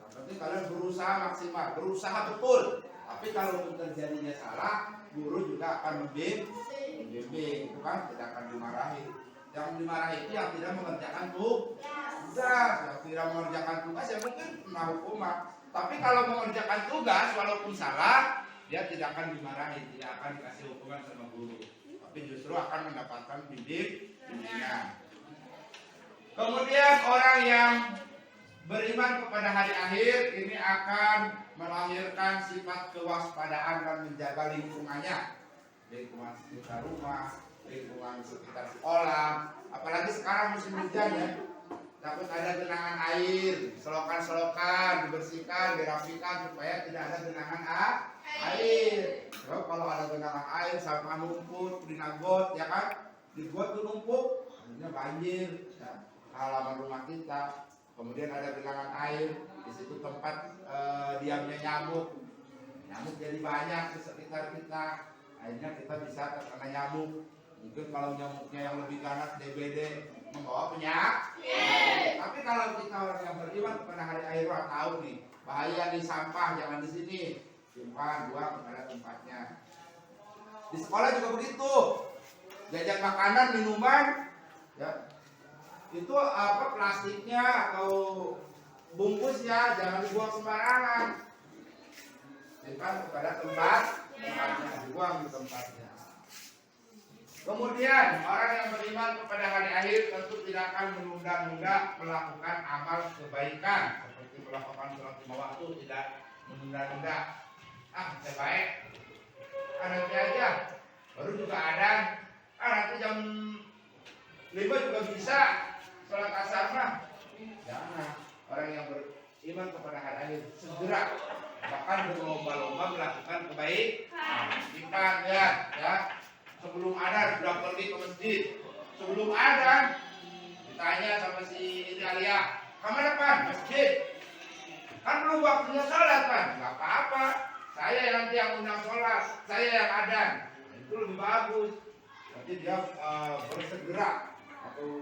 Yang penting kalian berusaha maksimal, berusaha betul. Tapi kalau terjadinya salah, guru juga akan membimbing, bukan tidak akan dimarahi. Yang dimarahi itu yang tidak mengerjakan tugas, yang tidak mengerjakan tugas ya mungkin kena hukuman. Tapi kalau mengerjakan tugas walaupun salah, dia tidak akan dimarahi, tidak akan dikasih hukuman sama guru. Tapi justru akan mendapatkan bimbingan. Kemudian orang yang beriman kepada hari akhir ini akan melahirkan sifat kewaspadaan dan menjaga lingkungannya, lingkungan sekitar rumah, lingkungan sekitar sekolah. Apalagi sekarang musim hujan ya, takut ada genangan air, selokan-selokan dibersihkan, dirapikan supaya tidak ada genangan air. So, kalau ada genangan air, sampah numpuk, dinagot, ya kan, dibuat tuh numpuk, akhirnya banjir. Ya. Halaman rumah kita, kemudian ada genangan air, di situ tempat diamnya nyamuk jadi banyak di sekitar kita, akhirnya kita bisa terkena nyamuk. Mungkin kalau nyamuknya yang lebih ganas DBD membawa penyakit. Tapi kalau kita orang yang beriman kepada hari akhirat tahu nih bahaya di sampah, jangan di sini, simpan, buang pada tempatnya. Di sekolah juga begitu, jajan makanan, minuman, ya. Itu apa plastiknya atau bungkusnya jangan dibuang sembarangan. Simpan kepada tempatnya, dibuang di tempatnya. Kemudian orang yang beriman kepada hari akhir tentu tidak akan menunda-nunda melakukan amal kebaikan seperti melakukan sholat lima waktu, tidak menunda-nunda. Saya baik, nanti aja, baru juga ada, nanti jam 5 juga bisa sholat asar mah. Jangan. Orang yang beriman kepada hari akhir segera, bahkan berlomba-lomba melakukan kebaikan. Kita lihat ya. Sebelum adzan sudah pergi ke masjid. Sebelum adzan ditanya sama si Alia, "Kemana Pan? Masjid." Kan belum waktunya sholat Pan. Gak apa-apa. Saya nanti yang undang sholat, saya yang adzan. Itu lebih bagus. Nanti dia bersegera atau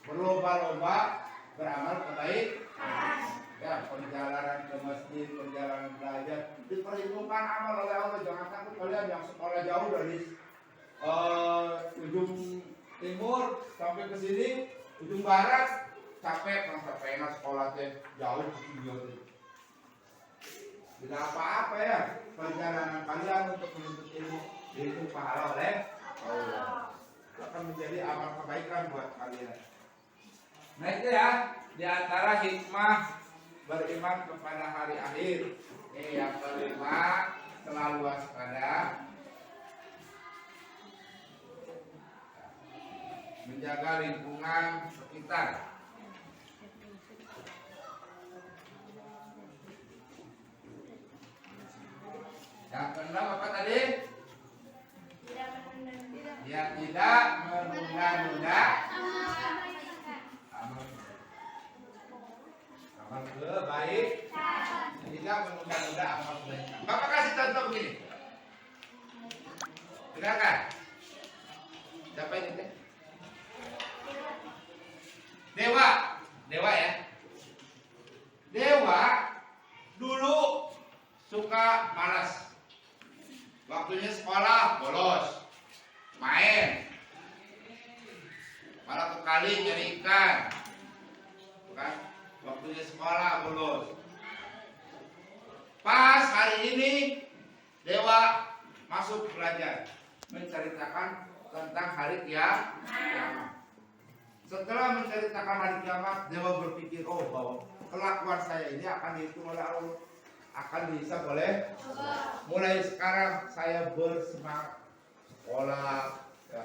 berlomba-lomba beramal kebaikan. Ya, perjalanan ke masjid, perjalanan belajar diperhitungkan amal oleh Allah. Jangan takut kalian yang sekolah jauh dari ujung timur sampai ke sini, ujung barat, capek, masa pengen sekolah teh jauh ke sini. Tidak apa-apa ya, perjalanan kalian untuk menuntut ilmu itu pahala oleh Allah. Akan menjadi amal kebaikan buat kalian. Nah itu ya, di antara hikmah beriman kepada hari akhir. Yang kelima, selalu waspada, menjaga lingkungan sekitar. Yang keenam apa tadi? Ya, tidak menunda-nunda amal kebaikan. Tidak menunda-nunda amal kebaikan. Bapak kasih contoh begini. Dengarkan. Siapa ini teh? Dewa ya. Dewa dulu suka malas. Waktunya sekolah bolos, main, malah ke kali nyari ikan. Bukan? Waktunya sekolah bolos. Pas hari ini Dewa masuk belajar, menceritakan tentang hari kiamat. Setelah menceritakan hari kiamat, Dewa berpikir, bahwa kelakuan saya ini akan dihitung oleh Allah, akan dihisab oleh Allah. Mulai sekarang saya bersemangat sekolah, ya,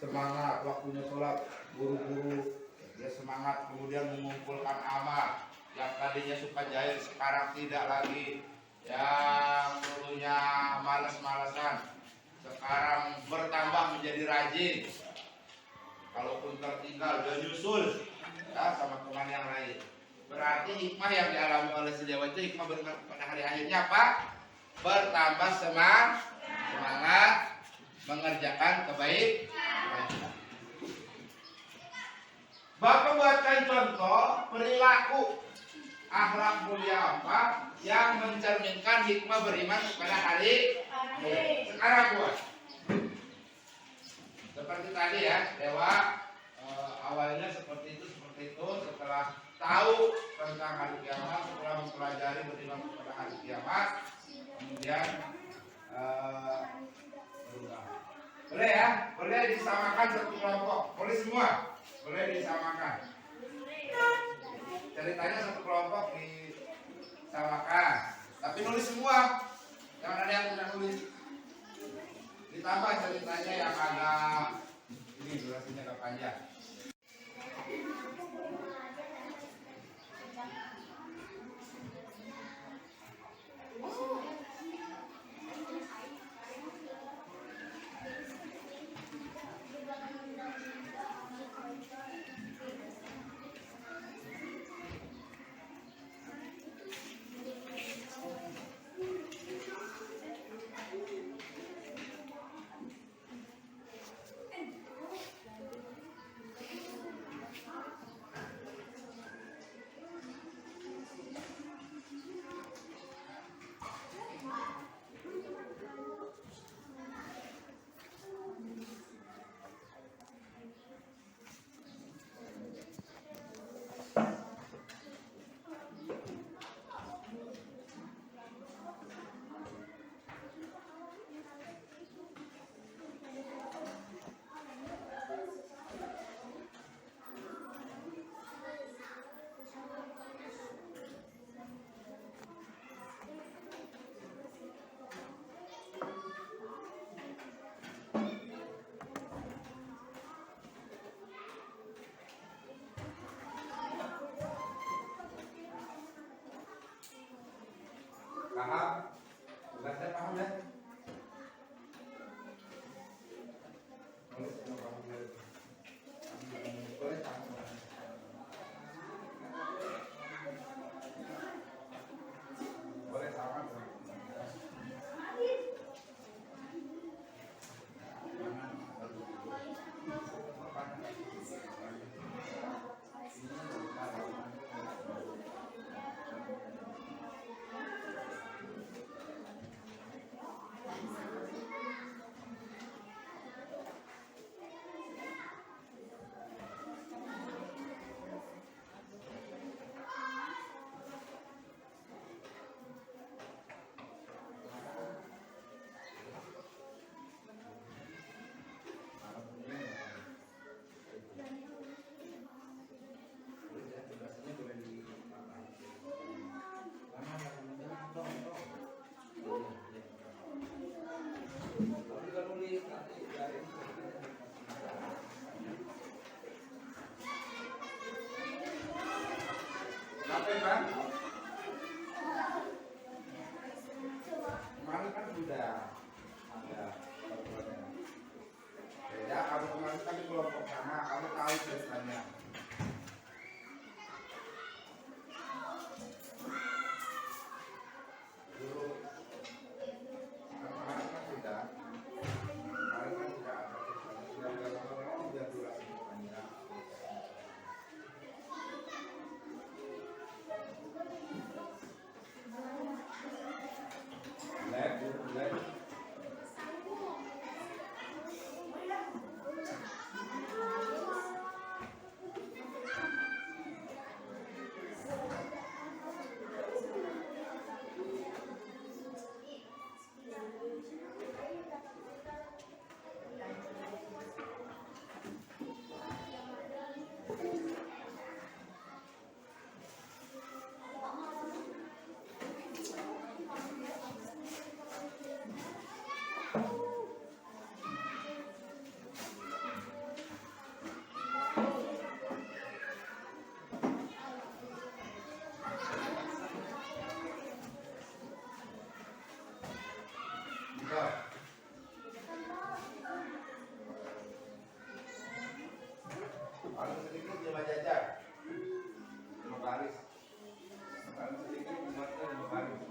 semangat waktunya sholat, buru-buru, ya semangat kemudian mengumpulkan amal. Yang tadinya suka jahil sekarang tidak lagi, yang dulunya malas-malasan sekarang bertambah menjadi rajin. Kalaupun tertinggal dia nyusul ya, sama teman yang lain. Berarti hikmah yang dialami oleh si Dewa itu hikmah pada hari akhirnya apa? Bertambah semangat mengerjakan kebaikan. Bapak buatkan contoh perilaku akhlak mulia apa yang mencerminkan hikmah beriman kepada hari akhir. Sekarang buat. Seperti tadi ya, Dewa awalnya seperti itu. Setelah tahu tentang hari kiamat, setelah mempelajari beriman kepada hari kiamat, kemudian berubah. Boleh ya, boleh disamakan satu kelompok, boleh semua, boleh disamakan. Ceritanya satu kelompok disamakan, tapi nulis semua, jangan ada yang tidak nulis. Ditambah ceritanya yang agak ini durasinya agak panjang. Paham? Tugasnya paham ya? Boleh sama. Boleh sama. Kenapa Bang? Kemarin kan sudah ada perbuatan. Beda, kamu kemarin kan di kelompok sama, kamu tahu ceritanya. Dulu kemarin kan sudah ada ceritanya. Sudah ada orang-orang sudah durasi panjang. Lab. Paling sedikit 5 jajar, 5 baris. Paling sedikit membuatnya 5 baris.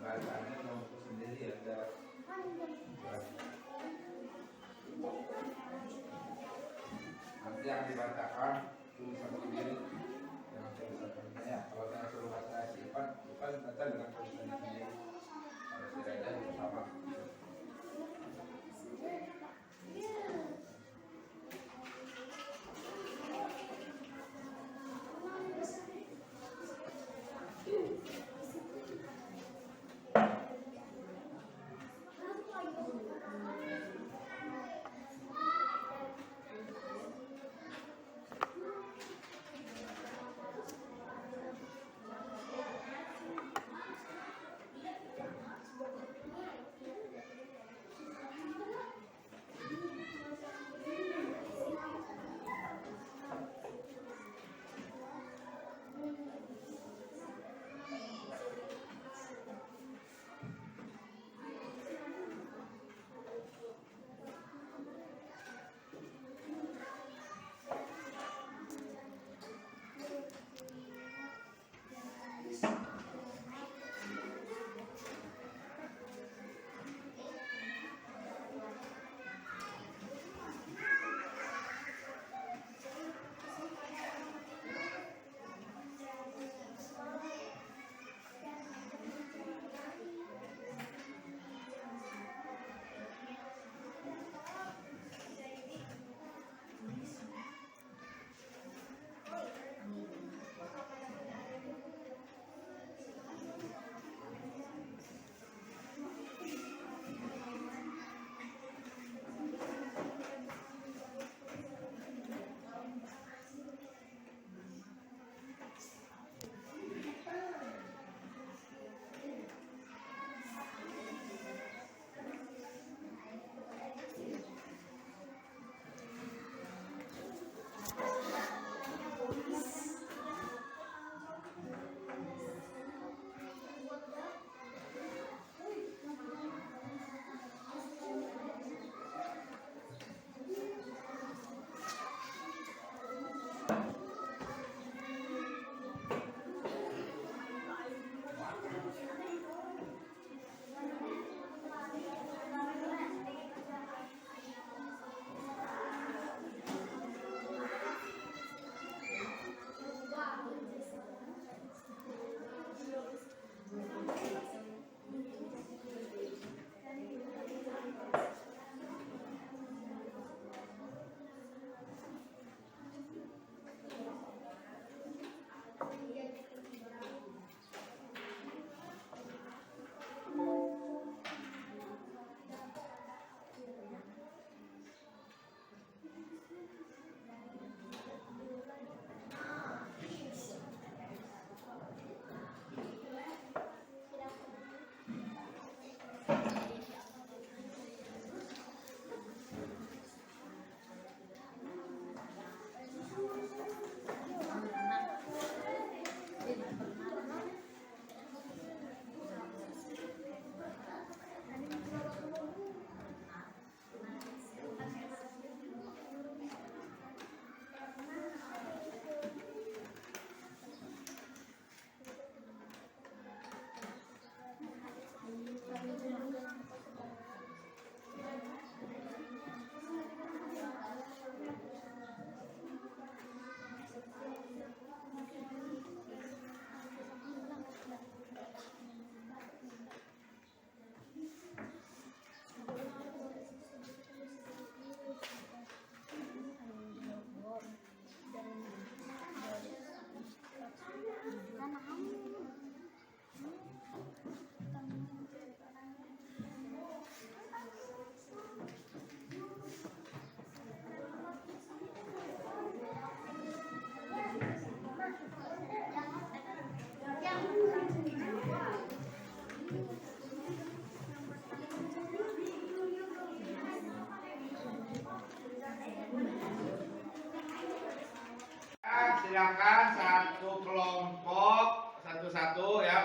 Bahasanya nomor sendiri ada nanti yang dibacakan tulisan sendiri dengan tulisannya ya. Kalau saya suruh baca sifat bukan baca dengan tulisan sendiri harus tidak ada sama.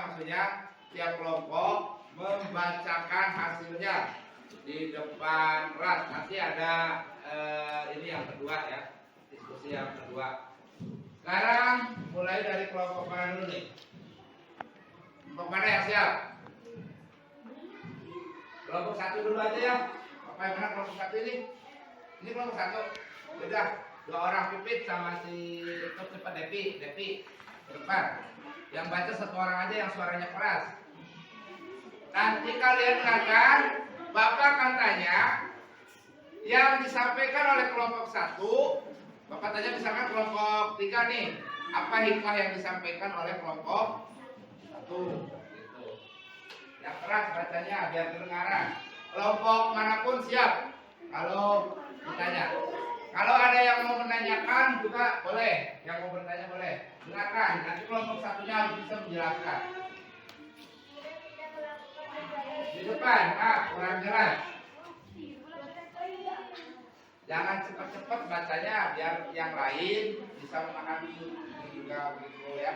maksudnya tiap kelompok membacakan hasilnya di depan kelas. Nanti ada ini yang kedua ya, diskusi yang kedua. Sekarang mulai dari kelompok mana dulu nih? Kelompok mana yang siap? Kelompok satu dulu aja ya. Apa yang mana kelompok satu ini? Ini kelompok satu. Udah, 2 orang Pipit sama si itu cepat Depi ke depan. Yang baca 1 orang aja yang suaranya keras. Nanti kalian dengarkan, Bapak akan tanya yang disampaikan oleh kelompok 1. Bapak tanya misalkan kelompok 3 nih, apa hikmah yang disampaikan oleh kelompok 1? Gitu. Yang keras bacanya biar kedengaran. Kelompok manapun siap kalau ditanya. Kalau ada yang mau menanyakan juga boleh, yang mau bertanya boleh. Dengarkan, nanti kelompok satunya harus bisa menjelaskan. Di depan, kurang jelas. Jangan cepat-cepat bacanya biar yang lain bisa memahami juga begitu ya.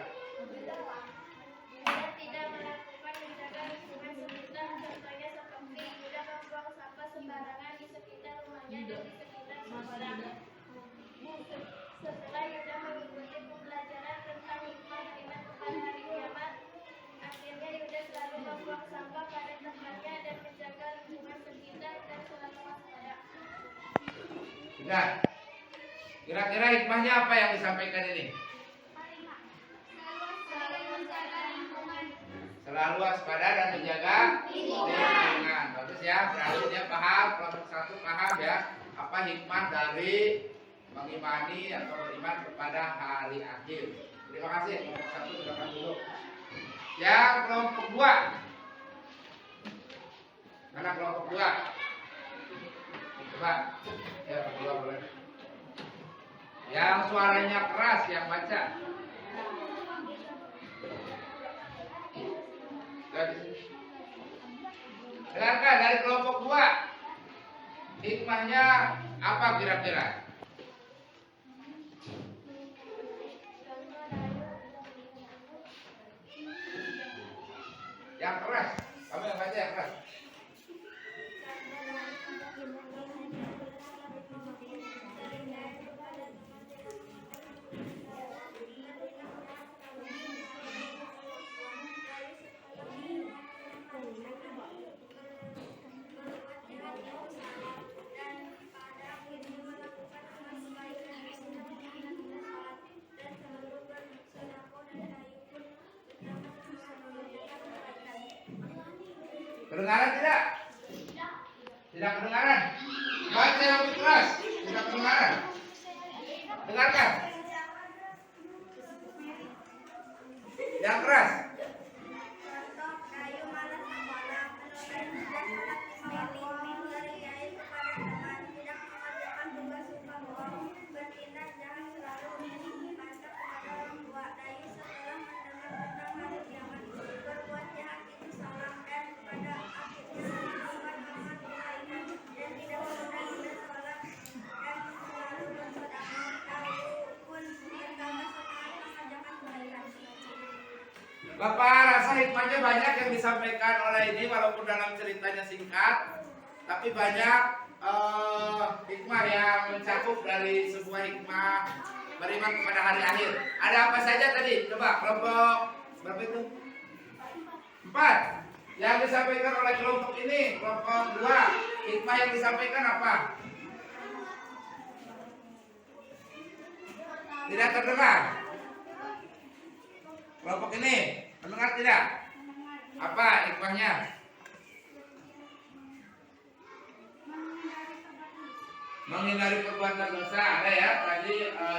Yuda tidak melakukan menjaga lingkungan sekitar, contohnya seperti Yuda membuang sampah sembarangan di sekitar rumahnya dan di sekitar sekolah. Setelah Yuda mengikuti pembelajaran tentang hikmah iman kepada hari kiamat, akhirnya Yuda selalu membuang sampah pada tempatnya dan menjaga lingkungan sekitar dan selalu waspada. Sudah. Kira-kira hikmahnya apa yang disampaikan ini? Selalu waspada dan menjaga lingkungan. Bagus ya, berarti dia paham, kelompok 1 paham ya, apa hikmah dari mengimani atau beriman kepada hari akhir. Terima kasih, kelompok 1 silakan dulu. Yang kelompok 2. Mana kelompok 2? Coba, ya kedua boleh. Yang suaranya keras yang baca. Dengarkan dari kelompok 2. Hikmahnya apa kira-kira? Yang keras. Kamu yang baca yang keras. Kedengaran tidak? Tidak kedengaran. Baca yang lebih keras. Tidak kedengaran. Dengarkan. Yang keras. Contoh kayu malas sekolah, menunda tidak sholat 5 waktu, dari kiai kepada teman, tidak mengerjakan tugas suka bohong, bertindak jahat selalu, mantap kepada orang tua, dayu setelah mendengar tentang hari kiamat, berbuat jahat itu salah dan pada akhirnya membuat amat kebaikan dan tidak menunda-nunda sholat dan selalu bersedekah, walaupun bertambah semangat mengerjakan kebaikan. Bapak rasa hikmahnya banyak yang disampaikan oleh ini walaupun dalam ceritanya singkat, tapi banyak hikmah yang mencakup dari sebuah hikmah beriman kepada hari akhir. Ada apa saja tadi? Coba kelompok berapa itu? 4. Yang disampaikan oleh kelompok ini, kelompok 2. Hikmah yang disampaikan apa? Tidak terdengar. Kelompok ini mendengar tidak? Apa hikmahnya? Menghindari perbuatan dosa. Ada ya tadi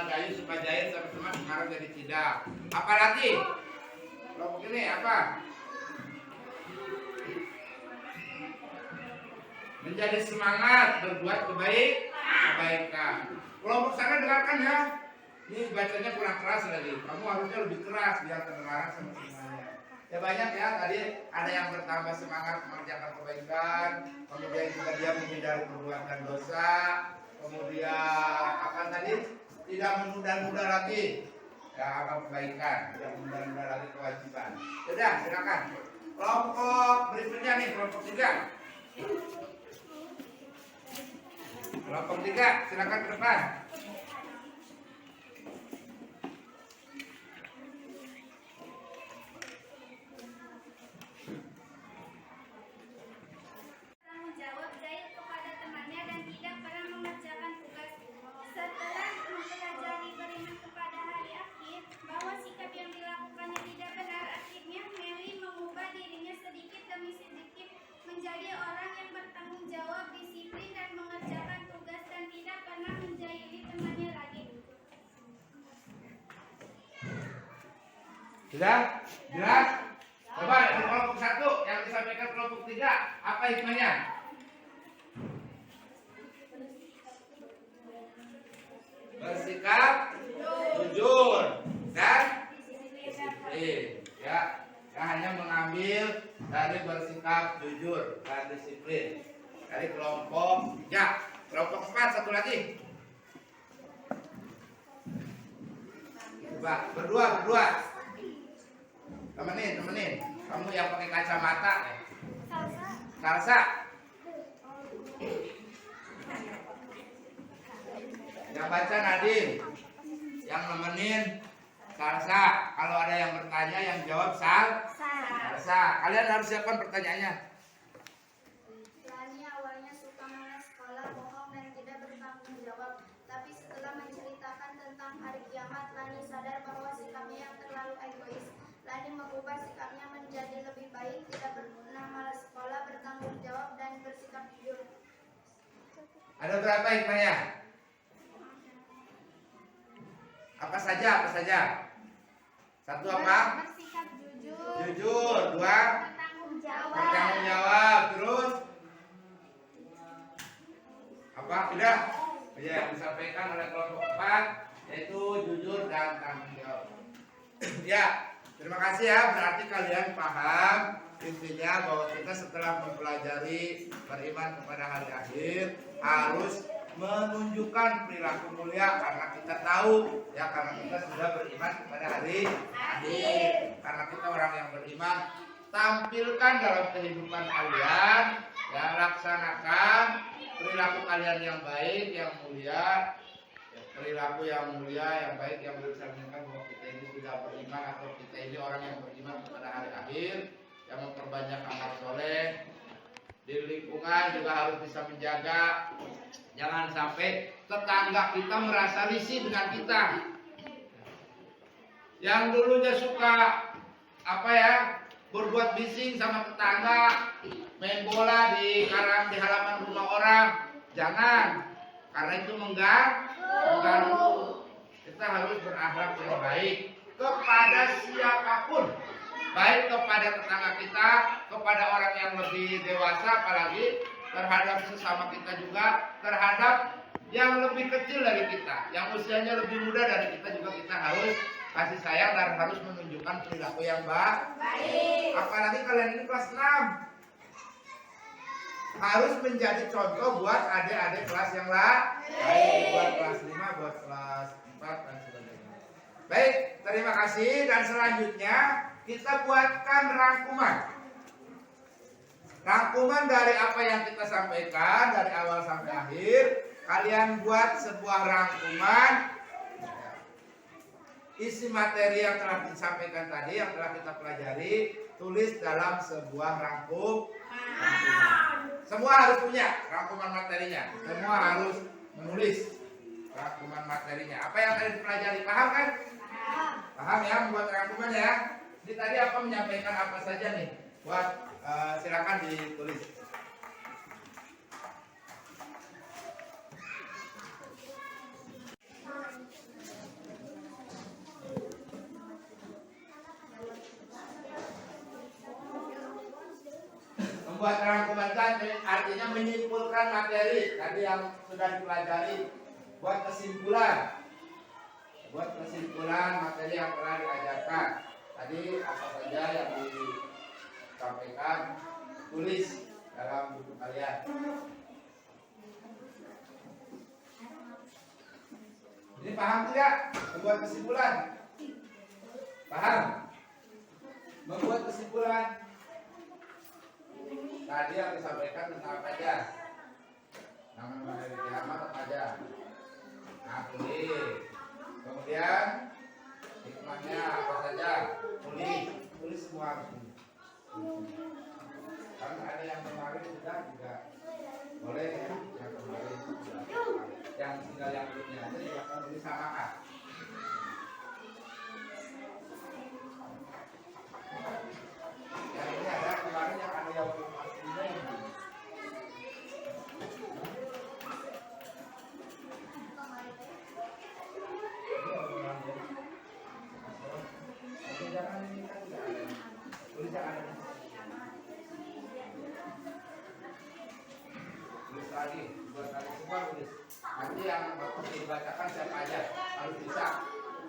Dayu Supajair sampai teman sekarang jadi tidak. Apa lagi? Kelompok ini apa? Menjadi semangat berbuat kebaikan. Kelompok sana dengarkan ya. Ini bacanya kurang keras lagi. Kamu harusnya lebih keras biar terdengar sama semuanya. Ya banyak ya, tadi ada yang bertambah semangat mengerjakan kebaikan, kemudian juga dia menghindari perbuatan dosa, kemudian apa tadi? Tidak menunda-nunda lagi ya amal kebaikan, tidak menunda-nunda lagi kewajiban. depan. Sudah, silakan. Kelompok berikutnya nih, kelompok 3. Kelompok 3, silakan ke depan. Menjawab Zaid kepada temannya dan tidak pernah mengerjakan tugas. Setelah mempelajari beriman kepada hari akhir bahwa sikap yang dilakukannya tidak benar, akhirnya Meli mengubah dirinya sedikit demi sedikit menjadi orang yang bertanggung jawab, disiplin dan mengerjakan tugas dan tidak pernah menjahili temannya lagi. Sudah? Jelas? Coba di kelompok 1 yang disampaikan kelompok 3, apa hikmahnya? Bersikap jujur dan disiplin. Ya, saya hanya mengambil dari bersikap jujur dan disiplin dari kelompok 3. Kelompok 4 satu lagi. Coba berdua. Temenin. Kamu yang pakai kacamata ya. Salsa. Yang baca Nadine. Yang nemenin Salsa. Kalau ada yang bertanya yang jawab Salsa. Kalian harus siapkan pertanyaannya. Lani awalnya suka malas sekolah, bohong dan tidak bertanggung jawab. Tapi setelah menceritakan tentang hari kiamat, Lani sadar bahwa sikapnya yang terlalu egois. Lani mengubah sikapnya menjadi lebih baik, tidak pernah malas sekolah, bertanggung jawab dan bersikap jujur. Ada berapa hikmahnya? Apa saja? Satu apa? Bersikap jujur. Jujur. 2, Bertanggung jawab. bertanggung jawab. Terus apa? Tidak? Ya, yang disampaikan oleh kelompok 4 yaitu jujur dan tanggung jawab. Ya, terima kasih ya. Berarti kalian paham intinya bahwa kita setelah mempelajari beriman kepada hari akhir harus menunjukkan perilaku mulia karena kita tahu ya, karena kita sudah beriman kepada hari akhir. Karena kita orang yang beriman, tampilkan dalam kehidupan kalian ya, laksanakan perilaku kalian yang baik, yang mulia, ya, perilaku yang mulia, yang baik, yang bisa menunjukkan bahwa kita ini sudah beriman atau kita ini orang yang beriman kepada hari akhir, yang memperbanyak amal soleh. Di lingkungan juga harus bisa menjaga, jangan sampai tetangga kita merasa risih dengan kita. Yang dulunya suka berbuat bising sama tetangga, main bola di halaman rumah orang, jangan, karena itu mengganggu. Kita harus berakhlak yang baik kepada siapapun, baik kepada tetangga kita, kepada orang yang lebih dewasa, apalagi terhadap sesama kita juga, terhadap yang lebih kecil dari kita, yang usianya lebih muda dari kita juga kita harus kasih sayang dan harus menunjukkan perilaku yang baik. Apalagi kalian ini kelas 6, harus menjadi contoh buat adik-adik kelas yang lain, buat kelas 5, buat kelas 4 dan sebagainya. Baik, terima kasih. Dan selanjutnya kita buatkan rangkuman dari apa yang kita sampaikan dari awal sampai akhir. Kalian buat sebuah rangkuman isi materi yang telah disampaikan tadi, yang telah kita pelajari, tulis dalam sebuah rangkuman. Semua harus punya rangkuman materinya, semua harus menulis rangkuman materinya. Apa yang tadi dipelajari, paham kan? Paham ya, membuat rangkuman ya. Jadi tadi apa menyampaikan apa saja nih? Buat silakan ditulis. Membuat rangkuman kan artinya menyimpulkan materi tadi yang sudah dipelajari. Buat kesimpulan materi yang telah diajarkan. Tadi apa saja yang disampaikan, tulis dalam buku kalian. Ini paham tidak? Membuat kesimpulan? Paham? tadi yang disampaikan tentang apa aja? Nama hari kiamat apa aja? Nah, tulis. Kemudian hikmahnya apa saja? Tulis semua harus tulis. Karena ada yang kemarin sudah juga boleh ya, yang kemarin sudah. Yang tinggal yang belumnya aja silahkan tulis samakan. Yang ini ada kemarin yang ada yang belum aslinya yang belum. Jangan ini kan tidak ada. Tulis yang ada. Tulis lagi, buat lagi semua tulis. Nanti yang bagus dibacakan siapa aja harus bisa.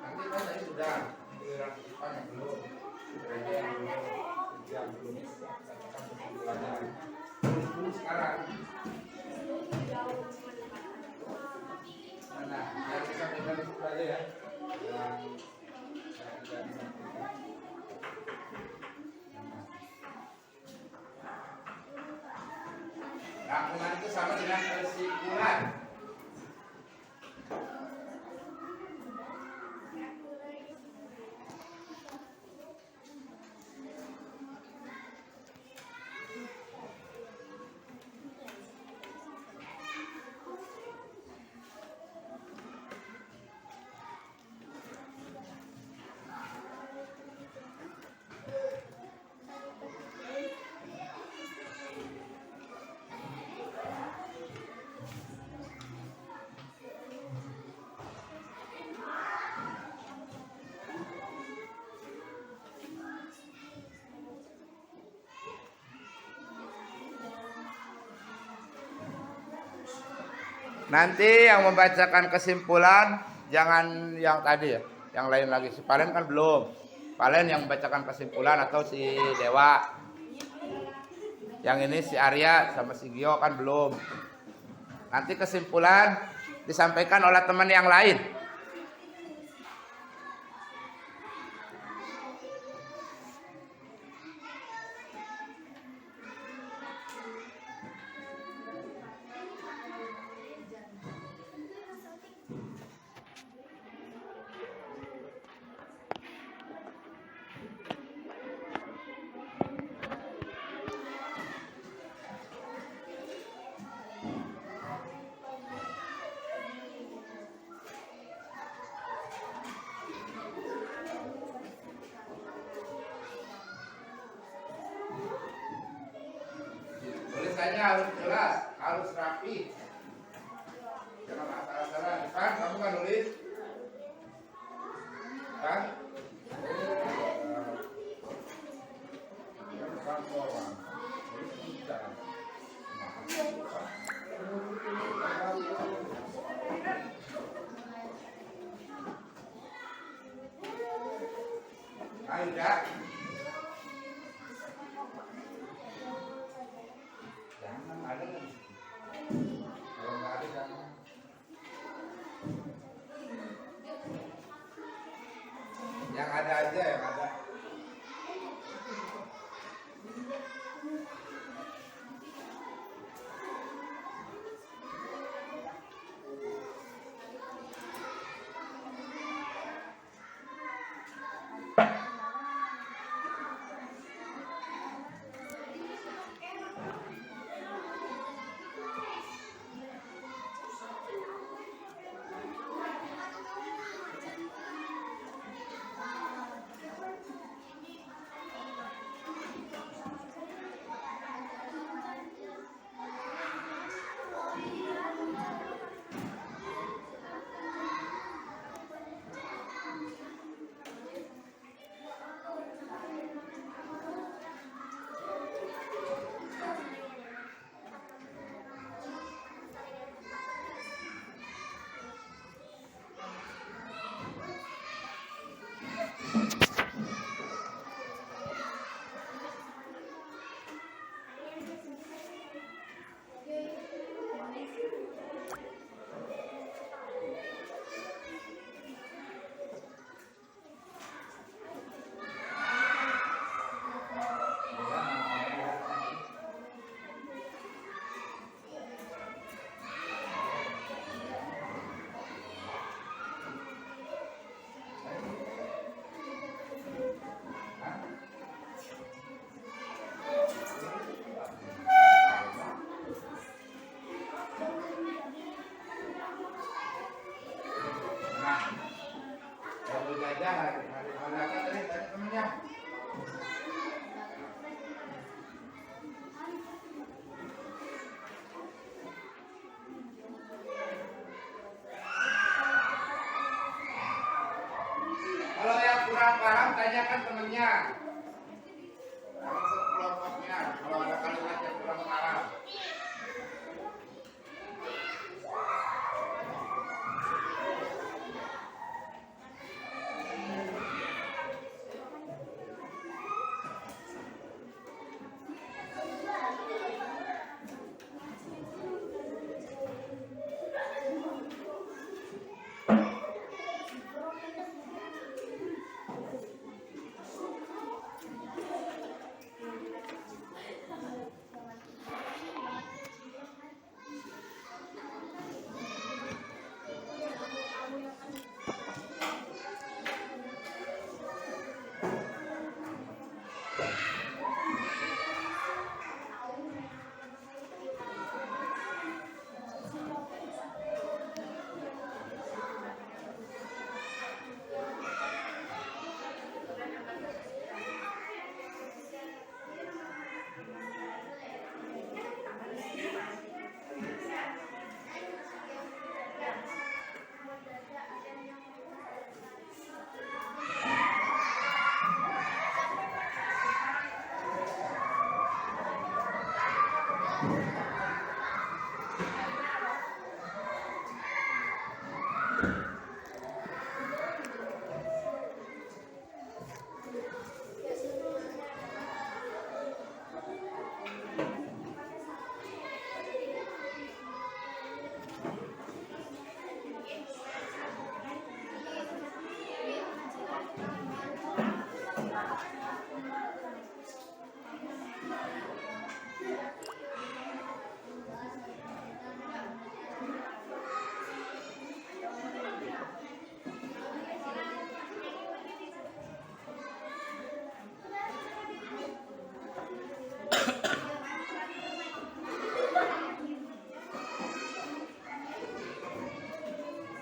Nanti kan tadi sudah giliran depan yang belum, ada yang belum bacakan kesimpulannya. Tulis dulu sekarang. Mana? Yang bisa pegang itu aja ya. Rangkuman itu sama dengan kesimpulan. Nanti yang membacakan kesimpulan jangan yang tadi ya, yang lain lagi. Si Palen kan belum. Palen yang membacakan kesimpulan atau si Dewa. Yang ini si Arya sama si Gio kan belum. Nanti kesimpulan disampaikan oleh teman yang lain. Tulisannya harus jelas, harus rapi. Jangan asal-asalan. Kan kamu kan nulis? Kan? Ayo, Kak. Jangan ada. artinya. Masuk kelompoknya kalau ada kalimat yang kurang mengarah.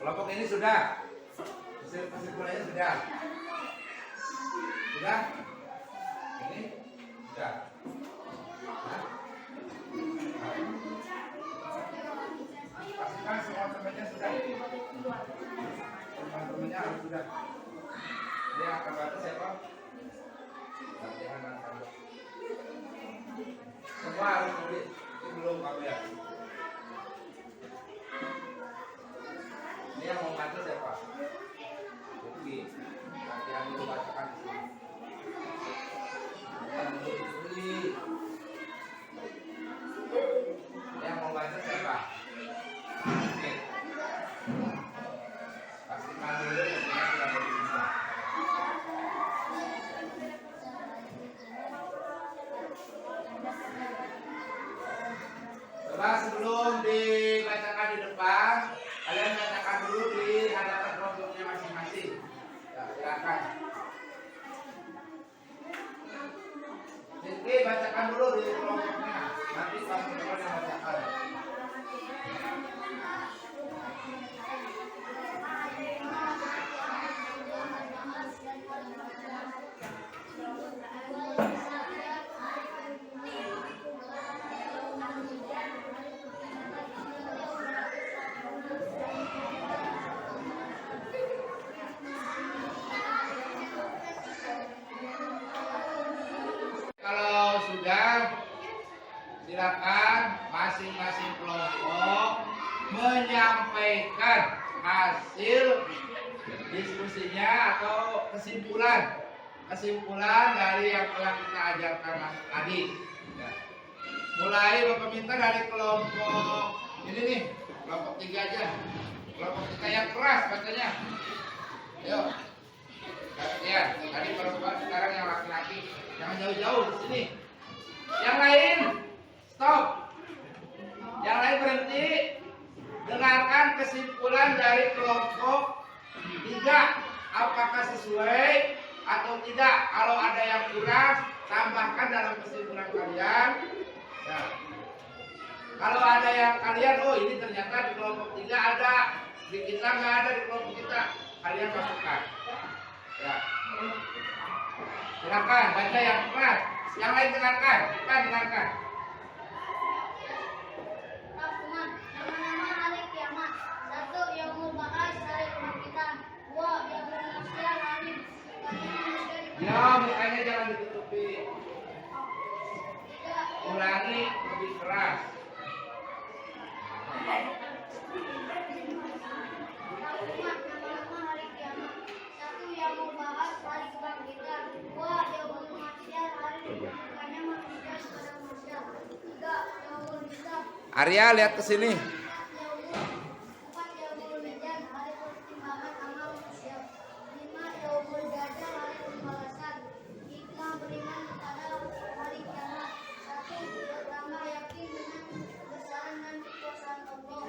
Kelompok ini sudah. Kesimpulannya sudah. Sudah? Ini sudah. Nah. Pastikan semua temannya sudah. Teman-temannya harus sudah. Dia akan bantu siapa? Latihan antara. Semua harus tulis. Belum kamu ya. Ini yang mau bantu siapa? Jadi latihan dulu bacakan di sini. Latihan dulu ditulis. Ini yang mau bantu siapa? Oke. Pastikan dulu yang sudah bisa. Coba sebelum dibacakan di depan, kalian bacakan dulu di hadapan kelompoknya masing-masing. Ya, silakan. Jadi bacakan dulu di kelompoknya. Nanti kamu yang bacakan. Kalau sudah, silakan masing-masing kelompok menyampaikan hasil diskusinya atau kesimpulan dari yang telah kita ajarkan tadi. Ya. Mulai Bapak minta dari kelompok ini nih, kelompok 3 aja. Kelompok 3 yang keras bacanya. Yuk. Ya, tadi perempuan, sekarang yang laki-laki. Jangan jauh-jauh di sini. Yang lain stop. Yang lain berhenti. Dengarkan kesimpulan dari kelompok 3. Apakah sesuai atau tidak? Kalau ada yang kurang, tambahkan dalam kesimpulan kalian. Ya. Kalau ada yang kalian, oh ini ternyata di kelompok 3 ada, di kita nggak ada, di kelompok kita, kalian masukkan. Ya. Silakan baca yang keras. Yang lain dengarkan, kita dengarkan. Raffuman, nama-nama hari kiamat. 1. Yaumul ba'ats, hari kebangkitan. 2. Yaumul mahsyar, hari Ya, ulangi lebih keras. Nama-nama hari kiamat. 1. Yaumul ba'ats, hari kebangkitan. 2. Yaumul mahsyar, hari dikumpulkannya manusia di padang mahsyar. 3. Yaumul hisab. Arya lihat ke sini. 4. Yaumul mizan, hari pertimbangan amal manusia. 5. Yaumul jaza, hari pembalasan. Hikmah beriman kepada hari kiamat. 1. Bertambah yakin dengan kebesaran dan kekuasaan Allah.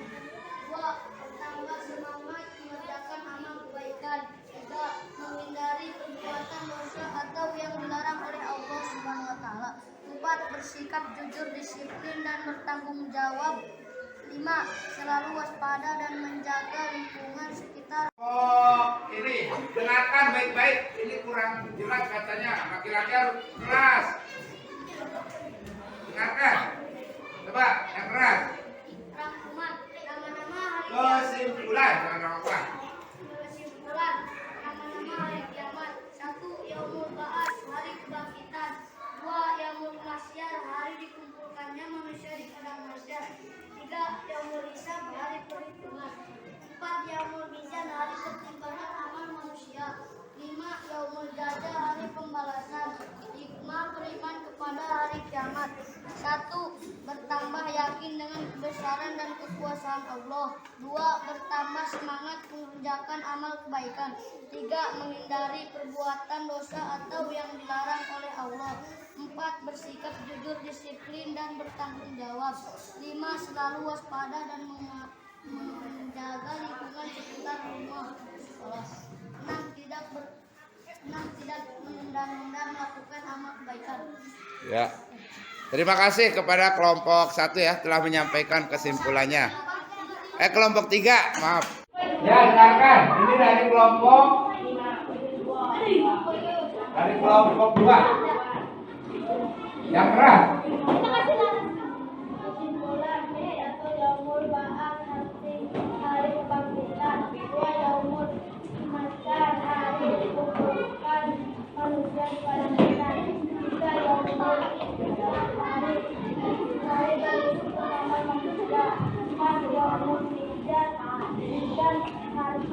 2. Bertambah semangat mengerjakan amal kebaikan. 3. Menghindari perbuatan dosa atau yang dilarang oleh Allah Subhanahu wa taala. 4. Bersikap jujur, disiplin dan bertanggung jawab. 5. Selalu waspada dan menjaga lingkungan sekitar. Oh, ini dengarkan baik-baik. Ini kurang jelas katanya. Laki-laki harus keras. Dengarkan. Coba yang keras. Rangkuman. Nama-nama hari kiamat. Kesimpulan jangan apa. Kesimpulan. Nama-nama hari kiamat. 1. Yaumul ba'ats, hari kebangkitan. 2. Yaumul mahsyar, hari dikumpulkannya manusia di padang mahsyar. 3. Yaumul hisab, hari perhitungan. 4. Yaumul mizan, hari pertimbangan amal manusia. 5. Yaumul jaza, hari pembalasan. Hikmah beriman kepada hari kiamat. 1. Bertambah yakin dengan kebesaran dan kekuasaan Allah. 2. Bertambah semangat mengerjakan amal kebaikan. 3. Menghindari perbuatan dosa atau yang dilarang oleh Allah. 4. Bersikap jujur, disiplin dan bertanggung jawab. 5. Selalu waspada dan menjaga lingkungan sekitar rumah sekolah. 6. Tidak menunda-nunda melakukan amal kebaikan. Ya. Terima kasih kepada kelompok 1 ya telah menyampaikan kesimpulannya. Kelompok 3, maaf. Ya, dengarkan. Ini dari kelompok 2. Yang keras. Kesimpulan atau yaumul ba'ats, hari kebangkitan. 2. Yaumul mahsyar, hari dikumpulkan manusia di padang mahsyar. 3. Yaumul hari berhitung amal manusia. 4. Yaumul mizan, hari pertimbangan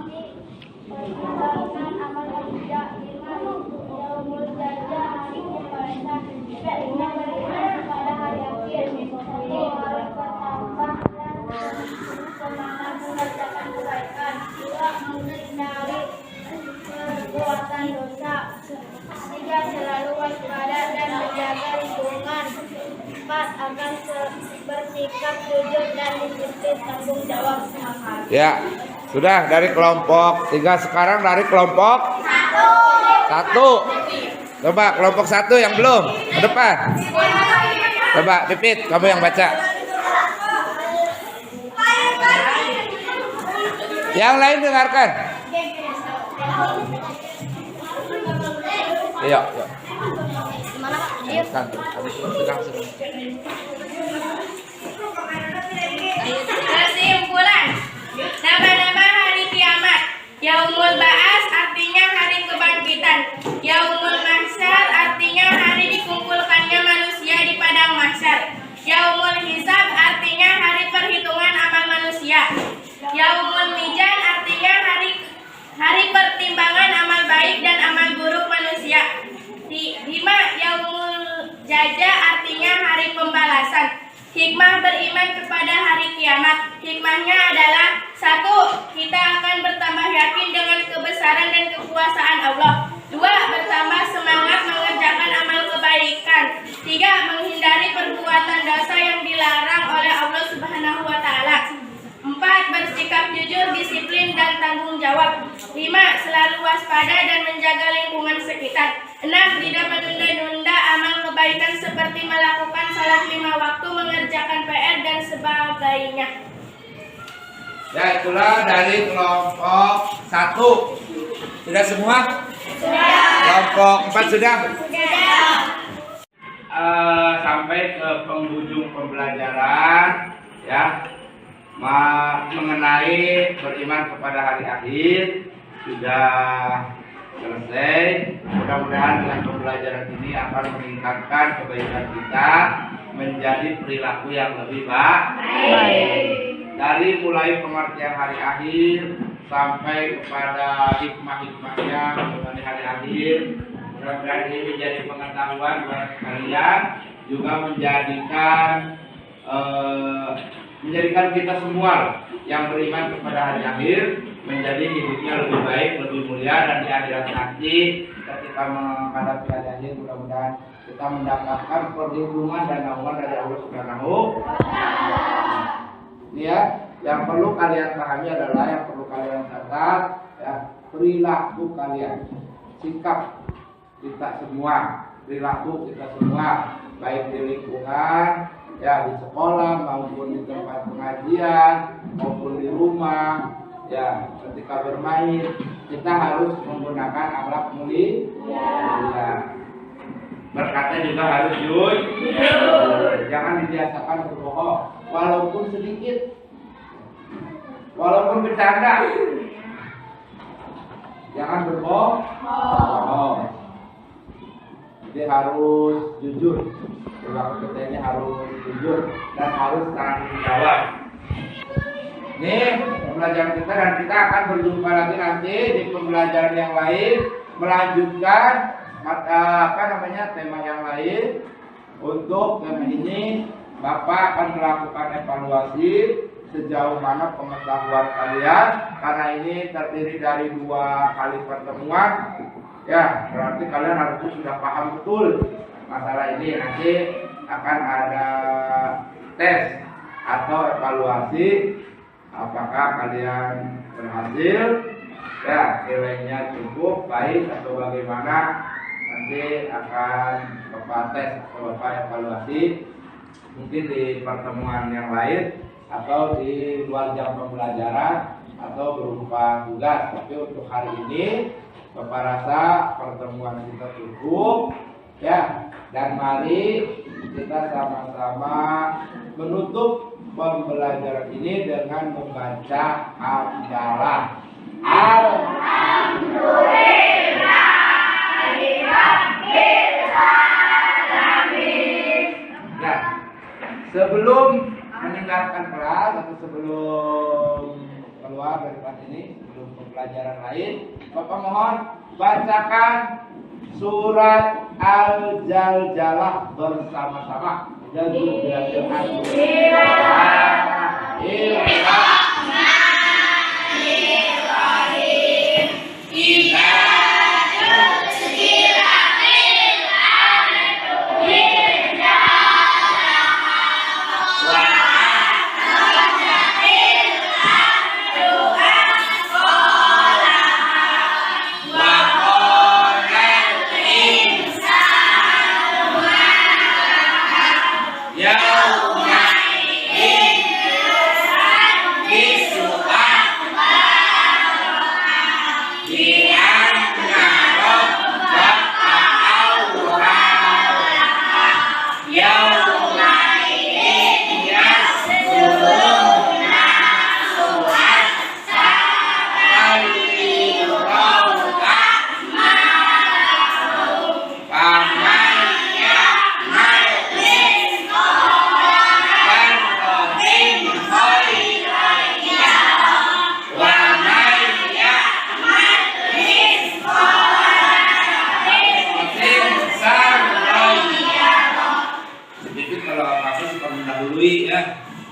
amal manusia. 5. Yaumul jaza, hari pembalasan. 6. Beriman kepada hari akhir. 7. Hari bertambah dan semangat mengerjakan kebaikan. 2. Menghindari perbuatan dosa. 3. Selalu waspada dan menjaga lingkungan. 4. Akan bersikap jujur dan disiplin tanggung jawab. Ya, sudah dari kelompok 3. Sekarang dari kelompok 1. Coba kelompok 1 yang belum ke depan. Coba Pipit, kamu yang baca. Yang lain dengarkan. Yuk. Kesimpulan. Nama-nama hari kiamat. Yaumul ba'ats artinya hari kebangkitan. Yaumul mahsyar artinya hari dikumpulkannya manusia di padang mahsyar. Yaumul hisab artinya hari perhitungan amal manusia. Yaumul mizan artinya hari pertimbangan amal baik dan amal buruk manusia. 5. Yaumul jaza artinya hari pembalasan. Hikmah beriman kepada hari kiamat. Hikmahnya adalah 1. Kita akan bertambah yakin dengan kebesaran dan kekuasaan Allah. 2. Bertambah semangat mengerjakan amal kebaikan. 3. Menghindari perbuatan dosa yang dilarang oleh Allah Subhanahu wa taala. 4. Bersikap jujur, disiplin dan tanggung jawab. 5. Selalu waspada dan menjaga lingkungan sekitar. 6. Tidak menunda-nunda amal kebaikan seperti melakukan salat 5 waktu, mengerjakan PR dan sebagainya. Ya, itulah dari kelompok 1. Sudah semua? Sudah. Kelompok 4 sudah? Sudah. Sampai ke penghujung pembelajaran ya, mengenai beriman kepada hari akhir sudah selesai. Mudah-mudahan dengan pembelajaran ini akan meningkatkan kebaikan kita menjadi perilaku yang lebih baik. Dari mulai pengertian hari akhir sampai kepada hikmah-hikmahnya mengenai hari akhir. Mudah-mudahan ini menjadi pengetahuan buat kalian, juga menjadikan kita semua yang beriman kepada hari akhir menjadi hidupnya lebih baik, lebih mulia, dan di akhirat nanti ketika menghadapi hari akhir mudah-mudahan kita mendapatkan perlindungan dan naungan dari Allah Subhanahu. Ini ya, yang perlu kalian pahami adalah, yang perlu kalian catat ya, perilaku kalian, sikap kita semua, perilaku kita semua, baik di lingkungan, ya di sekolah maupun di tempat pengajian maupun di rumah, ya ketika bermain kita harus menggunakan akhlak mulia. Berkata juga harus jujur, jangan dibiasakan berbohong walaupun sedikit, walaupun bercanda, jangan berbohong. Jadi harus jujur, perilaku kita ini harus jujur dan harus tanggung jawab. Ini pembelajaran kita, dan kita akan berjumpa lagi nanti di pembelajaran yang lain, melanjutkan tema yang lain. Untuk tema ini Bapak akan melakukan evaluasi sejauh mana pengetahuan kalian, karena ini terdiri dari 2 kali pertemuan. Ya, berarti kalian harus sudah paham betul masalah ini. Nanti akan ada tes atau evaluasi apakah kalian berhasil, ya nilainya cukup baik atau bagaimana. Nanti akan Bapak tes atau Bapak evaluasi mungkin di pertemuan yang lain atau di luar jam pembelajaran atau berupa tugas. Tapi untuk hari ini Bapak rasa pertemuan kita cukup ya, dan mari kita sama-sama menutup pembelajaran ini dengan membaca hamdalah. Ya, sebelum meninggalkan kelas atau sebelum keluar dari kelas ini, sebelum pembelajaran lain, Bapak mohon bacakan surat Al-Zalzalah bersama-sama.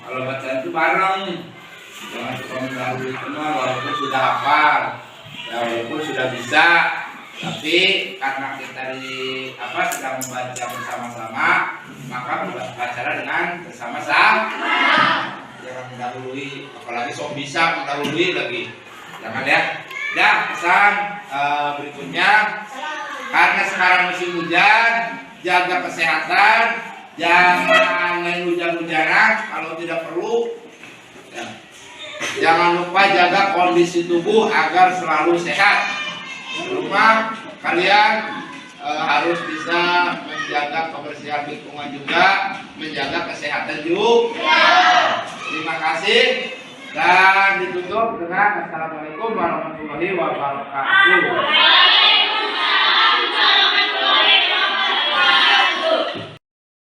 Kalau bacaan itu bareng, jangan suka mendahului semua walaupun sudah hafal, ya walaupun sudah bisa, tapi karena kita sedang membaca bersama-sama, maka bacalah dengan bersama-sama. Jangan mendahului, apalagi sok bisa mendahului lagi, jangan ya. Dan pesan berikutnya, karena sekarang musim hujan, jaga kesehatan. Jangan main hujan-hujanan kalau tidak perlu ya. Jangan lupa jaga kondisi tubuh agar selalu sehat. Rumah kalian harus bisa menjaga kebersihan lingkungan juga, menjaga kesehatan juga. Terima kasih, dan ditutup dengan Assalamualaikum warahmatullahi wabarakatuh.